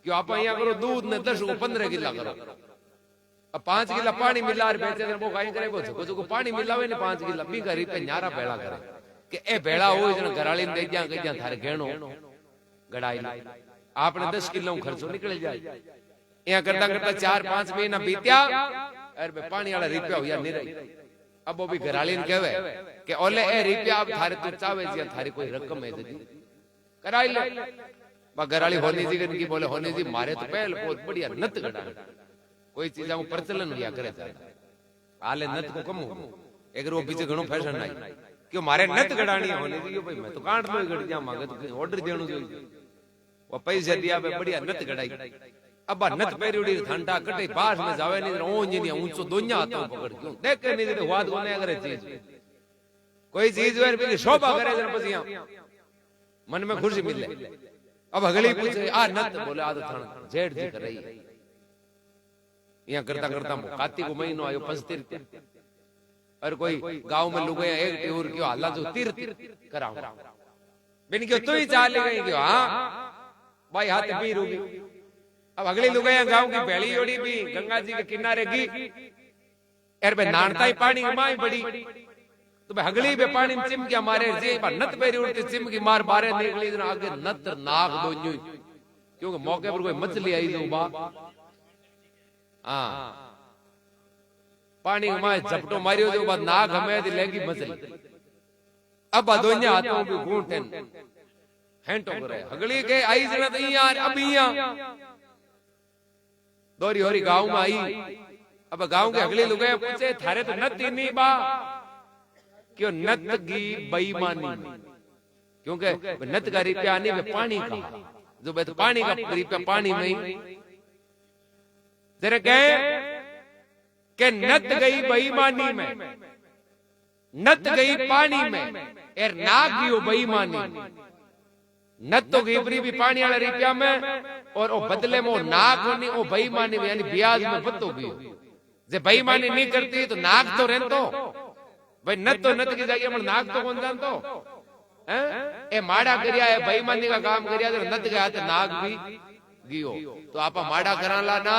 क्यों आप यहाँ करो दूध ने 10 को 15 किलो करो अब 5 किलो पानी मिला बेचे वो कहीं करे वो पानी मिलावे ने 5 किलो बी गरीब पे न्यारा भेड़ा करे कि ए भेड़ा हो जन घराली दे जा के जा थारे गहणो गड़ाई आपने 10 किलो खर्चो निकल जाए यहाँ करता करता 4-5 महीना बीत्या अरे पानी वाला रुपया हुआ नहीं रही अब वो भी घराली ने कहवे कि ओले ए रुपया आप थारे तो चावे जी थारी कोई रकम है जी कराई ले बा घराली होनी जी की बोले होनी जी मारे तो पहले बहुत बढ़िया नत गड़ा कोई चीज हम प्रचलन हुआ करे हाले नत को कम एक रो पीछे घणो फैशन आई क्यों मारे नत गड़ानी होनी जी भाई मैं तो कांट लो गड़ जा मांगे तो ऑर्डर देनो जो वो पैसे दिया बे बढ़िया नत गड़ाई अब नत पेरियोड़ी ठंडा कटे पास में जावे नहीं ओंज नहीं ऊंचो दोन्या हाथों पकड़ क्यों देख के नहीं दे वाद कोने करे चीज कोई चीज वे भी शोभा करे जन पसिया मन में खुशी मिले अब अगली पूछे आ नत बोले आ तो थान जेठ जी कर रही यहां करता करता कार्तिक महीनो आयो 75 और कोई गांव में लुगाया एक टेऊर क्यों हल्ला जो तीर्थ कराओ बिन क्यों तू ही चाल गई क्यों हां भाई हाथ पीर होगी अब अगली लुगाया गांव की पहली जोड़ी भी गंगा जी के किनारे गी एर बे नानता ही पानी माई बड़ी तो बे अगली बे पानी में चिमकिया मारे जे नत पेरी उड़ती चिमकी मार बारे निकली जन आगे नत नाग दोन्यू क्योंकि मौके पर कोई मछली आई जो बा हां पानी में झपटो मारियो जो बाद नाग हमें दी लेगी मछली अब दोन्या हाथों भी घूंटन हेंटो करे अगली के आई जन तो यार अब यहां दोरी होरी गांव में आई अब गांव के अगले लोग पूछे थारे तो नत ही नहीं बा क्यों नत की बेईमानी क्योंकि नत का रुपया नहीं वे पानी का जो बे तो पानी का रुपया पानी में ही जरा कहे कि नत गई बेईमानी में नत गई पानी में एर नाग गयो बेईमानी नत तो गिबरी भी पानी वाला रुपया में और वो बदले में नाक होनी वो बेईमानी यानी ब्याज में बतो भी जे बेईमानी नहीं करती तो नाक तो रहतो भाई नत तो नत की जगह पर नाक तो कौन जानतो हैं ए माड़ा करिया है बेईमानी का काम करिया तो नत गया तो नाक भी गियो तो आपा माड़ा कराला ना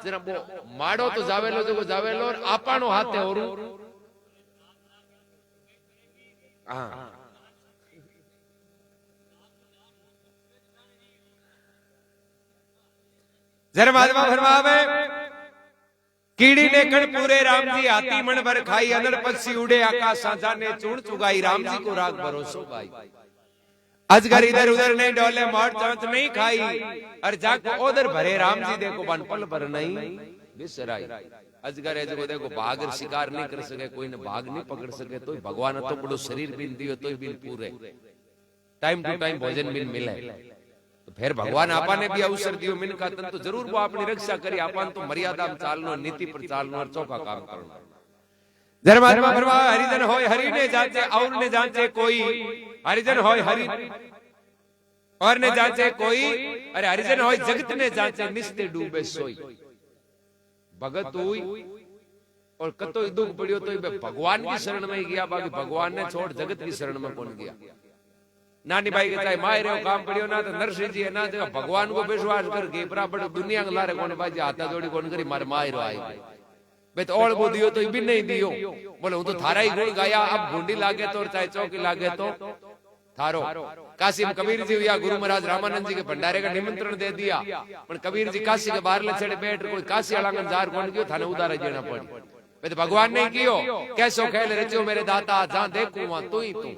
जरा वो माड़ो तो जावेलो जो जावेलो और आपानो हाथे औरू हां धर्मात्मा फरमावे कीड़ी ने कण पूरे राम जी हाथी मन भर खाई अनर पक्षी उड़े आकाश जाने चूड़ चुगाई राम जी को राग भरोसो गाई अजगर इधर उधर नहीं डोले मोट चौंच नहीं खाई और जाको उधर भरे राम जी देखो बन पल भर नहीं बिसराई अजगर है जो देखो भाग शिकार नहीं कर सके कोई ने भाग नहीं पकड़ सके तो भगवान तो बड़ो शरीर बिन दियो तो बिन पूरे टाइम टू टाइम भोजन बिन मिले तो फिर भगवान आपा ने भी अवसर दियो मिन का तन तो जरूर वो अपनी रक्षा करी आपन तो मर्यादा में चालनो नीति पर चालनो और चौका काम करनो धर्मात्मा फरमावे हरिजन होय हरि ने जांचे और ने जांचे कोई, हरिजन होय हरि और ने जांचे कोई, अरे हरिजन होय जगत ने जांचे निस्ते डूबे सोई। भगत हुई और कतो दुख पड़ियो तो भगवान की शरण में गया, बाकी भगवान ने छोड़ जगत की शरण में कौन गया। नानी भाई के चाहे माए रे काम पड़ियो ना तो नरसिंह जी है ना जगह भगवान को विश्वास करके बराबर दुनिया के लारे कौन बाजी हाथा जोड़ी कौन करी मार माए रो आई बे तो और वो दियो तो भी नहीं दियो, बोले हूं तो थारा ही गुण गाया, अब गुंडी लागे तो और चाहे चौकी लागे तो थारो। काशी में कबीर जी या गुरु महाराज रामानंद जी के भंडारे का निमंत्रण दे दिया, पर कबीर जी काशी के बाहर ले चढ़े बैठ कोई काशी आलांगन जार कौन कियो थाने उदारा देना पड़ी। वे तो भगवान ने कियो कैसो खेल रचियो मेरे दाता जहां देखूं वहां तू ही तू।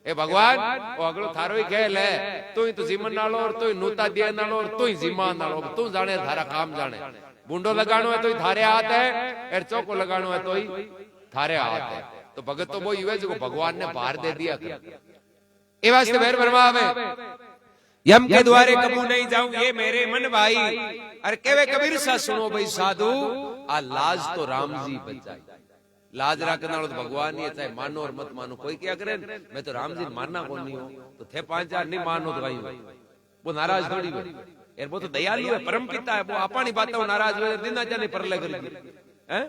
ए भगवान वो अगलो थारो ही खेल है, तू ही तो जीवन नालो और तू ही नूता दिया नालो और तू ही जीमा नालो, तू जाने थारा काम जाने। बूंडो लगानो है तो ही थारे हाथ है, एर चौको लगानो है तो ही थारे हाथ है। तो भगत तो वो युवा जो भगवान ने बाहर दे दिया। ये वास्ते बैर फरमावे यम के द्वारे कबू नहीं जाऊं ये मेरे मन भाई। अरे केवे कबीर सा सुनो भाई साधु, आ लाज तो राम जी बचाई। लाज रखना तो भगवान ही है, चाहे मानो और मत मानो। कोई क्या करे मैं तो राम जी मानना कौन नहीं हो, तो थे 5,000 नहीं मानो तो भाई वो नाराज थोड़ी हो यार, वो तो दयालु है, परम पिता है, वो अपनी बातों नाराज हो दिन ना जाने पर लग रही है,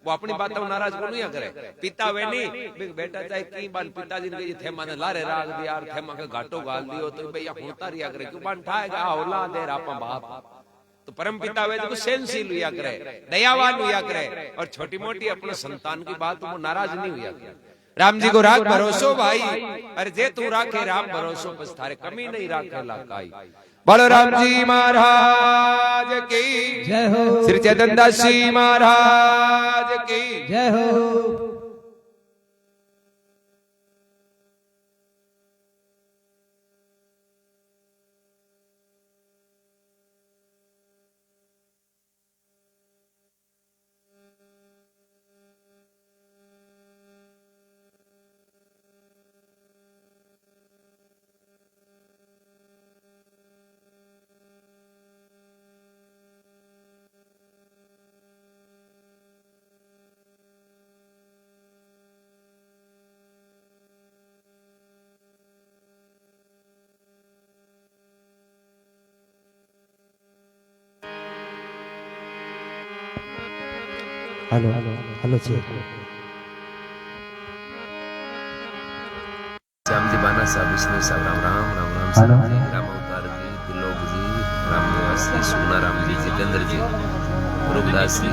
वो अपनी बातों नाराज को नहीं करे। पिता वे नहीं बेटा चाहे कई बार पिताजी ने कही थे माने लारे राग दिया यार थे माके घाटो गाल दियो तो भैया होता रिया करे क्यों बन ठाएगा औलाद है आपा बाप। तो परम पिता वे तो सेंसिल हुआ करे, दयावान हुआ करे, और छोटी मोटी अपने संतान की बात वो नाराज नहीं हुआ करे। राम जी को राख भरोसो भाई, अरे जे तू राखे राम भरोसो बस थारे कमी नहीं राखे लाकाई। बोलो राम जी महाराज की जय हो, श्री चैतन्य दास जी महाराज की जय हो। हेलो हेलो जी श्याम जी बाना साहब विष्णु साहब राम राम राम राम साहब जी राम अवतार जी त्रिलोक जी राम निवास जी सोना राम जी जितेंद्र जी रूपदास जी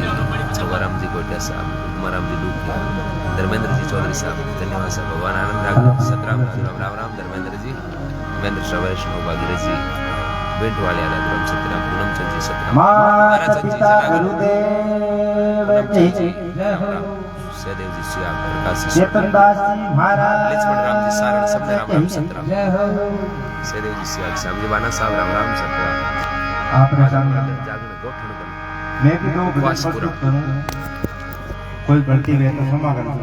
छवाराम जी गोटिया साहब कुमाराम जी लुकिया धर्मेंद्र जी चौधरी साहब धन्यवाद साहब भगवान आनंद राघव सतराम राम राम राम धर्मेंद्र जी महेंद्र श्रवण वैष्णव भागीरथ जी बेंट वाले आलादुरम सतराम पूनम चंद जी सतराम महाराज जी जनाब सहदेव जी श्री प्रकाश जी चेतनदास जी महाराज लक्ष्मण राम जी सारण सबने राम राम सतराम सहदेव जी श्री श्याम जी बाना साहब राम राम सतराम आपने सामने जागरण गोठन कर मैं भी दो भजन प्रस्तुत करूं, कोई गलती हुई तो क्षमा करना।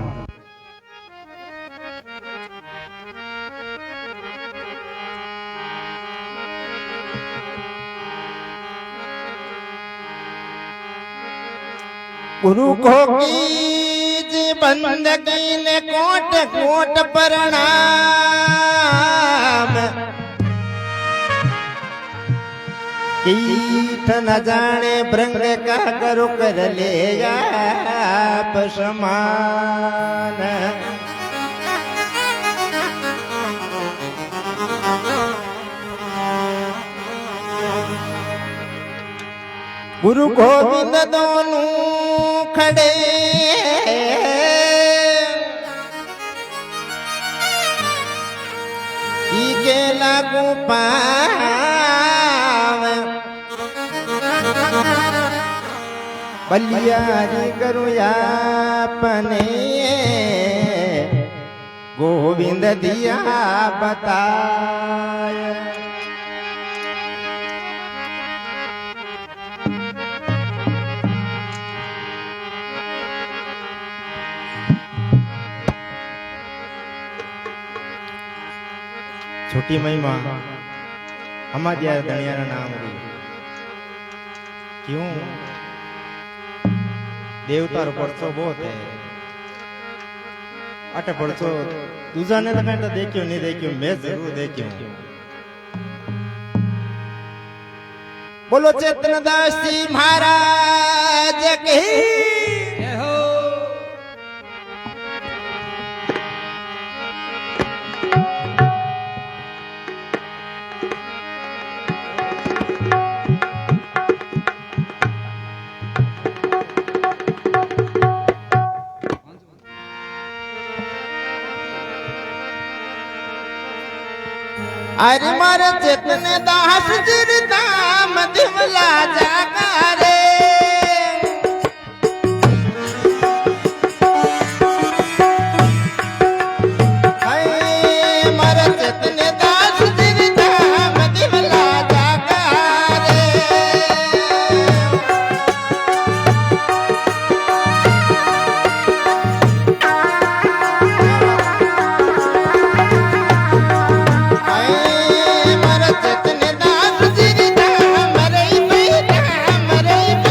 गुरु को कीज बंदगी ने कोट कोट प्रणाम, कीठ न जाने भृंग का करो कर ले आप समान। गुरु गोविंद दोनों खड़े के लागू पाव, बलियारी करो अपने गोविंद दिया बताया। छोटी महिमा हमारे दनिया नाम रही क्यों देवता परसों बहुत है अटे पड़चो दूजा ने तो तो देखियो नहीं देखियो मैं जरूर देखियो बोलो चेतन दास जी महाराज की जय हो अरे मारे चेतन दास जी दाम दिवला जागा रे हाय मारे चेतन दास जी दाम दिवला जागा रे हाय मारे चेतन दास जी दाम रे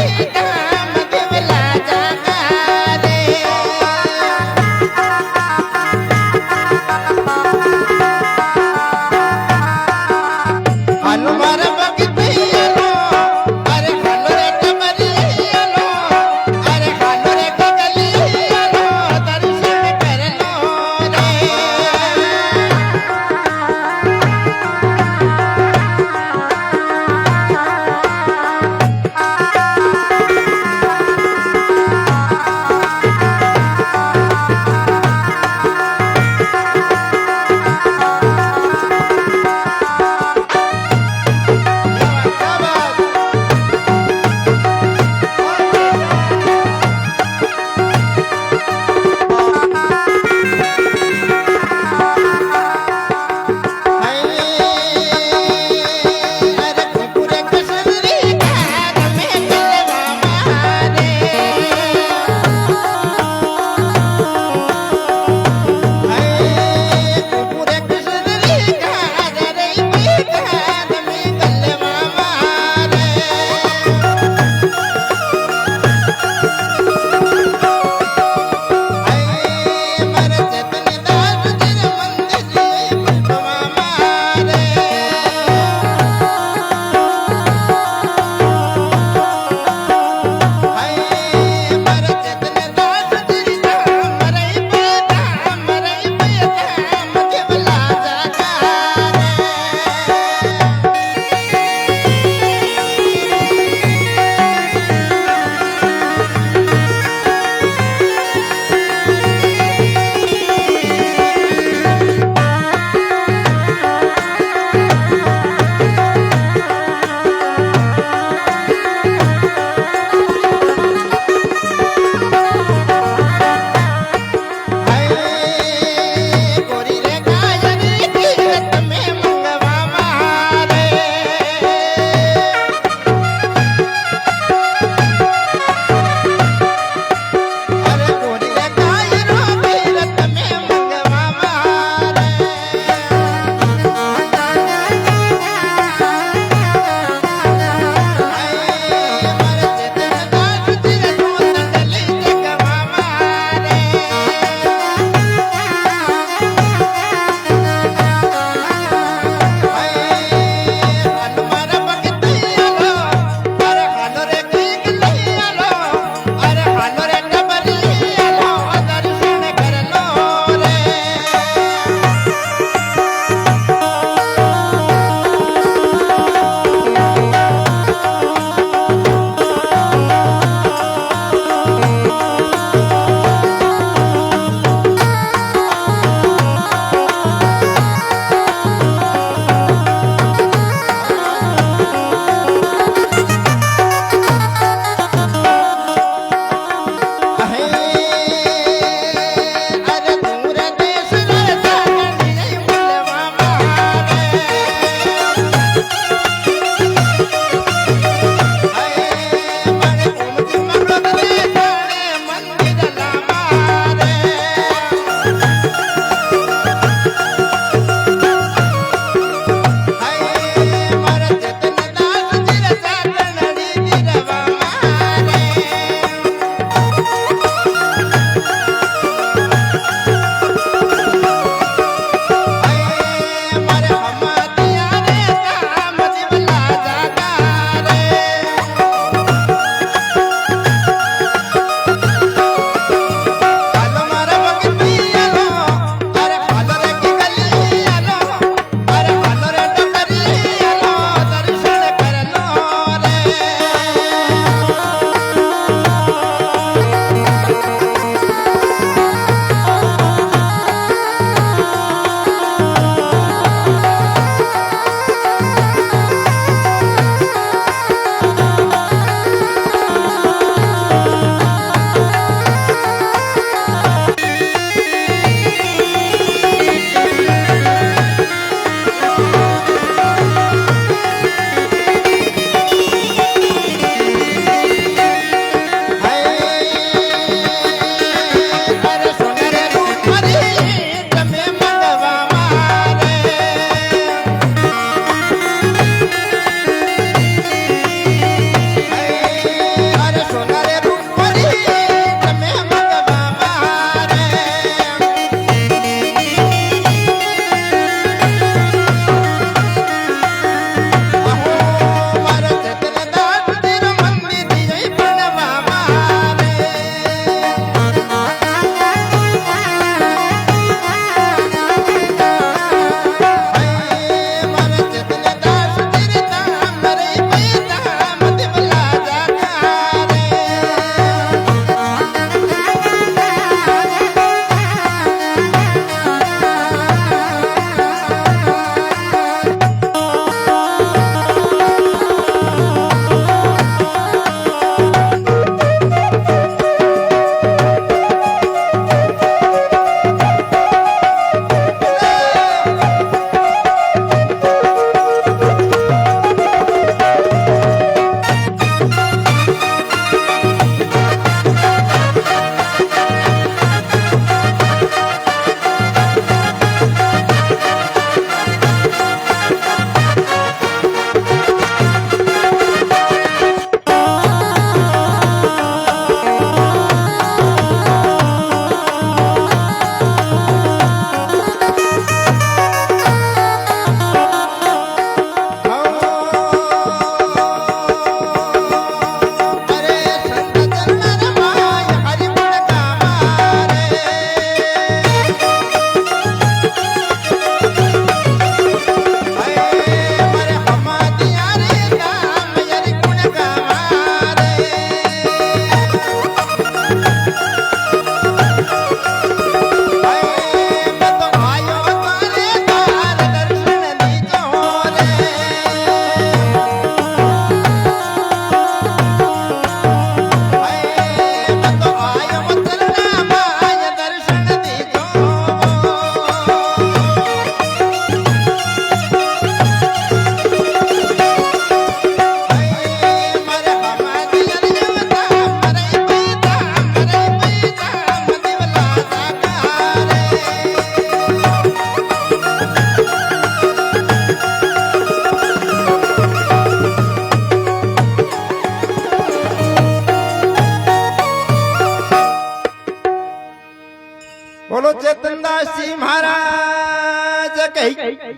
बोलो चेतनदास जी महाराज कही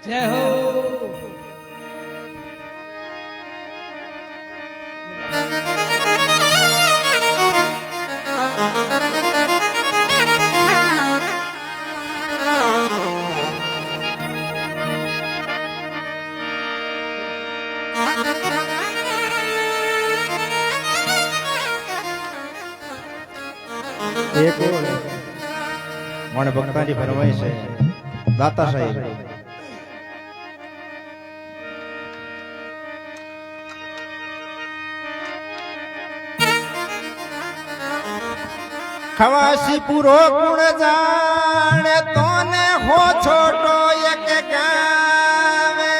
जय हो। એક મને ભક્તાની ફરમાઈશ છે દાતા સાહેબ ખવાસી પૂરો ગુણ જાણે તોને હો છોટો એક ગાવે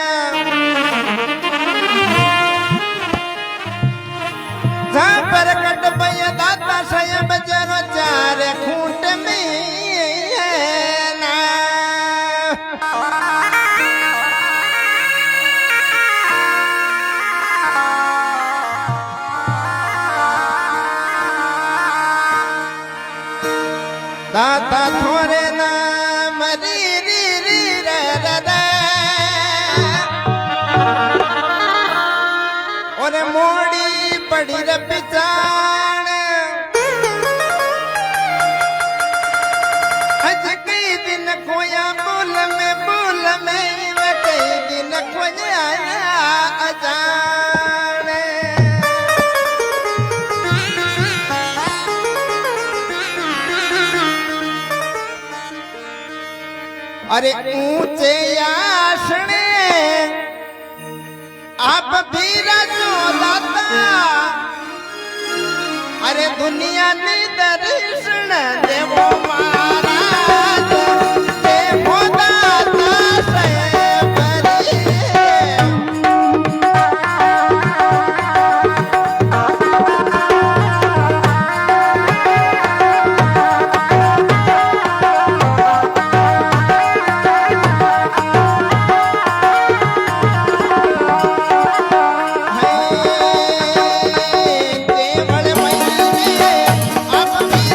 જા પ્રગટ ભય દાતા સાહેબ જરો ચારે ખૂંટ દાતા થોરે નામ રી રી રી રે રે રે ઓરે મોડી પડી રે પિચાણ અજ કઈ દિન ખોયા બોલ में वे कई दिन खोया अजाने अरे ऊंचे आसने आप भी राजो दाता अरे दुनिया ने दर्शन देवो महाराज देवो दाता से भरी देवल महीने अब भी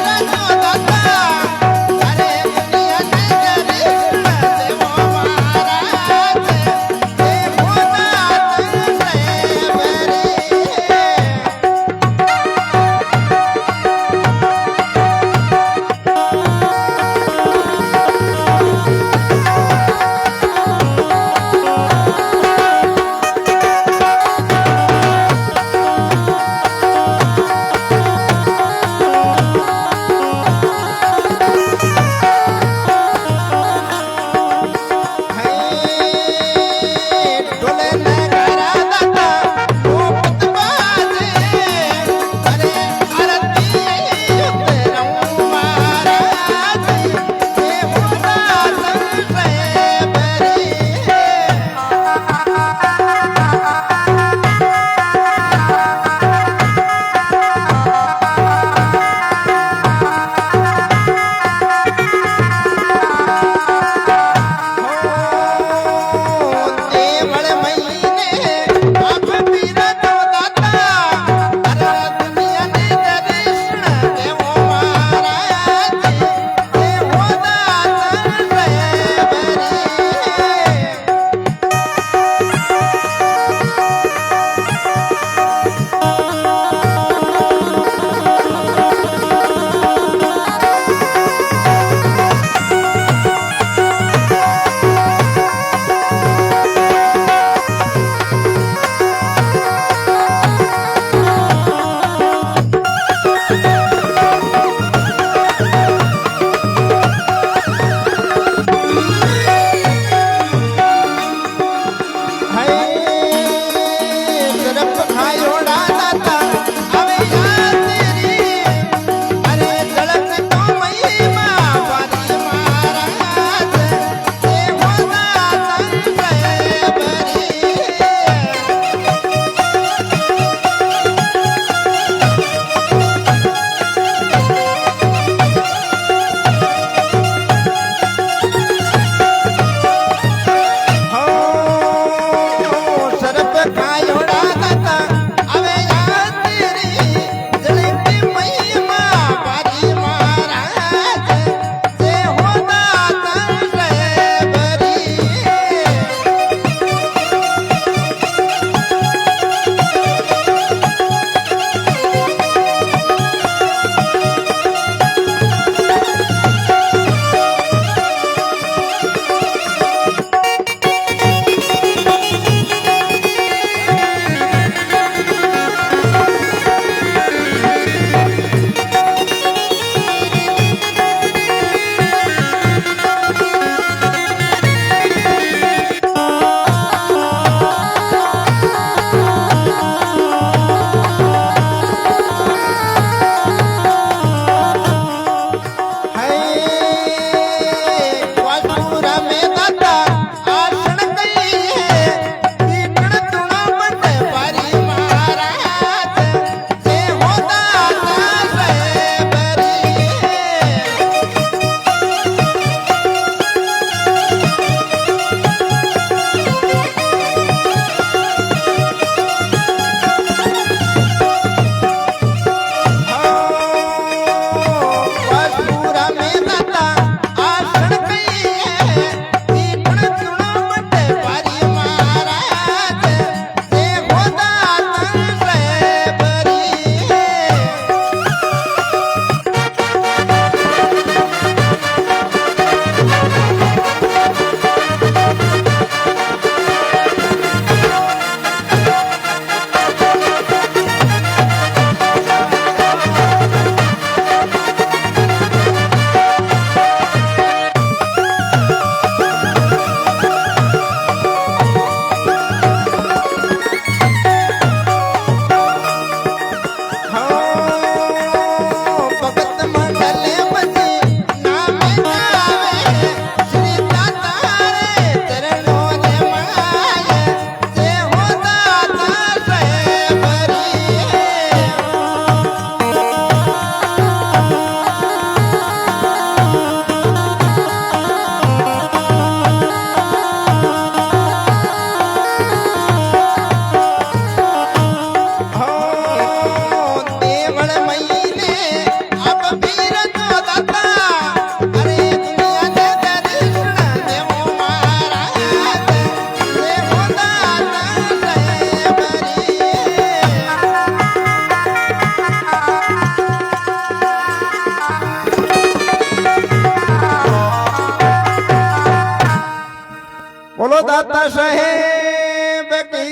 बोलो दाता साहेब की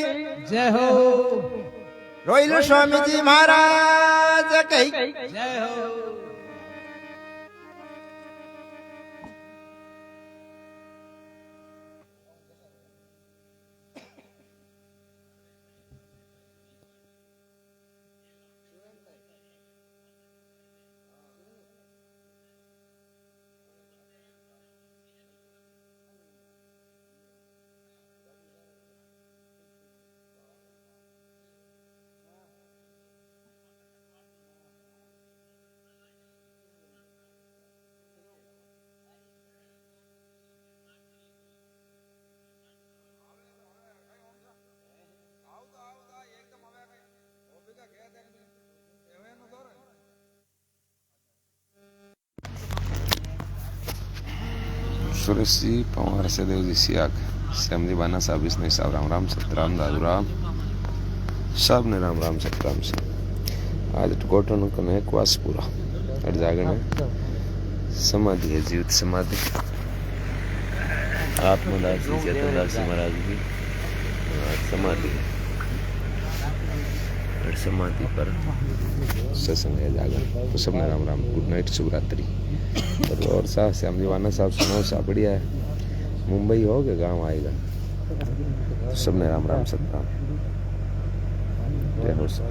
जय हो रोहिल स्वामी जी महाराज की जय हो सुरेश जी पवार सदेव जी सियाग श्याम जी बाना साहब विष्णु साहब राम राम सतराम दादू राम सब ने राम राम सतराम से आज कोटन कने क्वास पूरा अट जागने समाधि है जीवित समाधि आत्मदास जी चेतनदास जी महाराज की समाधि है समाधि पर सत्संग है जागरण तो सबने राम राम गुड नाइट शुभ रात्रि। और साहब श्याम जी वाना साहब सुनाओ सा बढ़िया है मुंबई हो गया गांव आएगा तो सबने राम राम सतराम जय हो सब।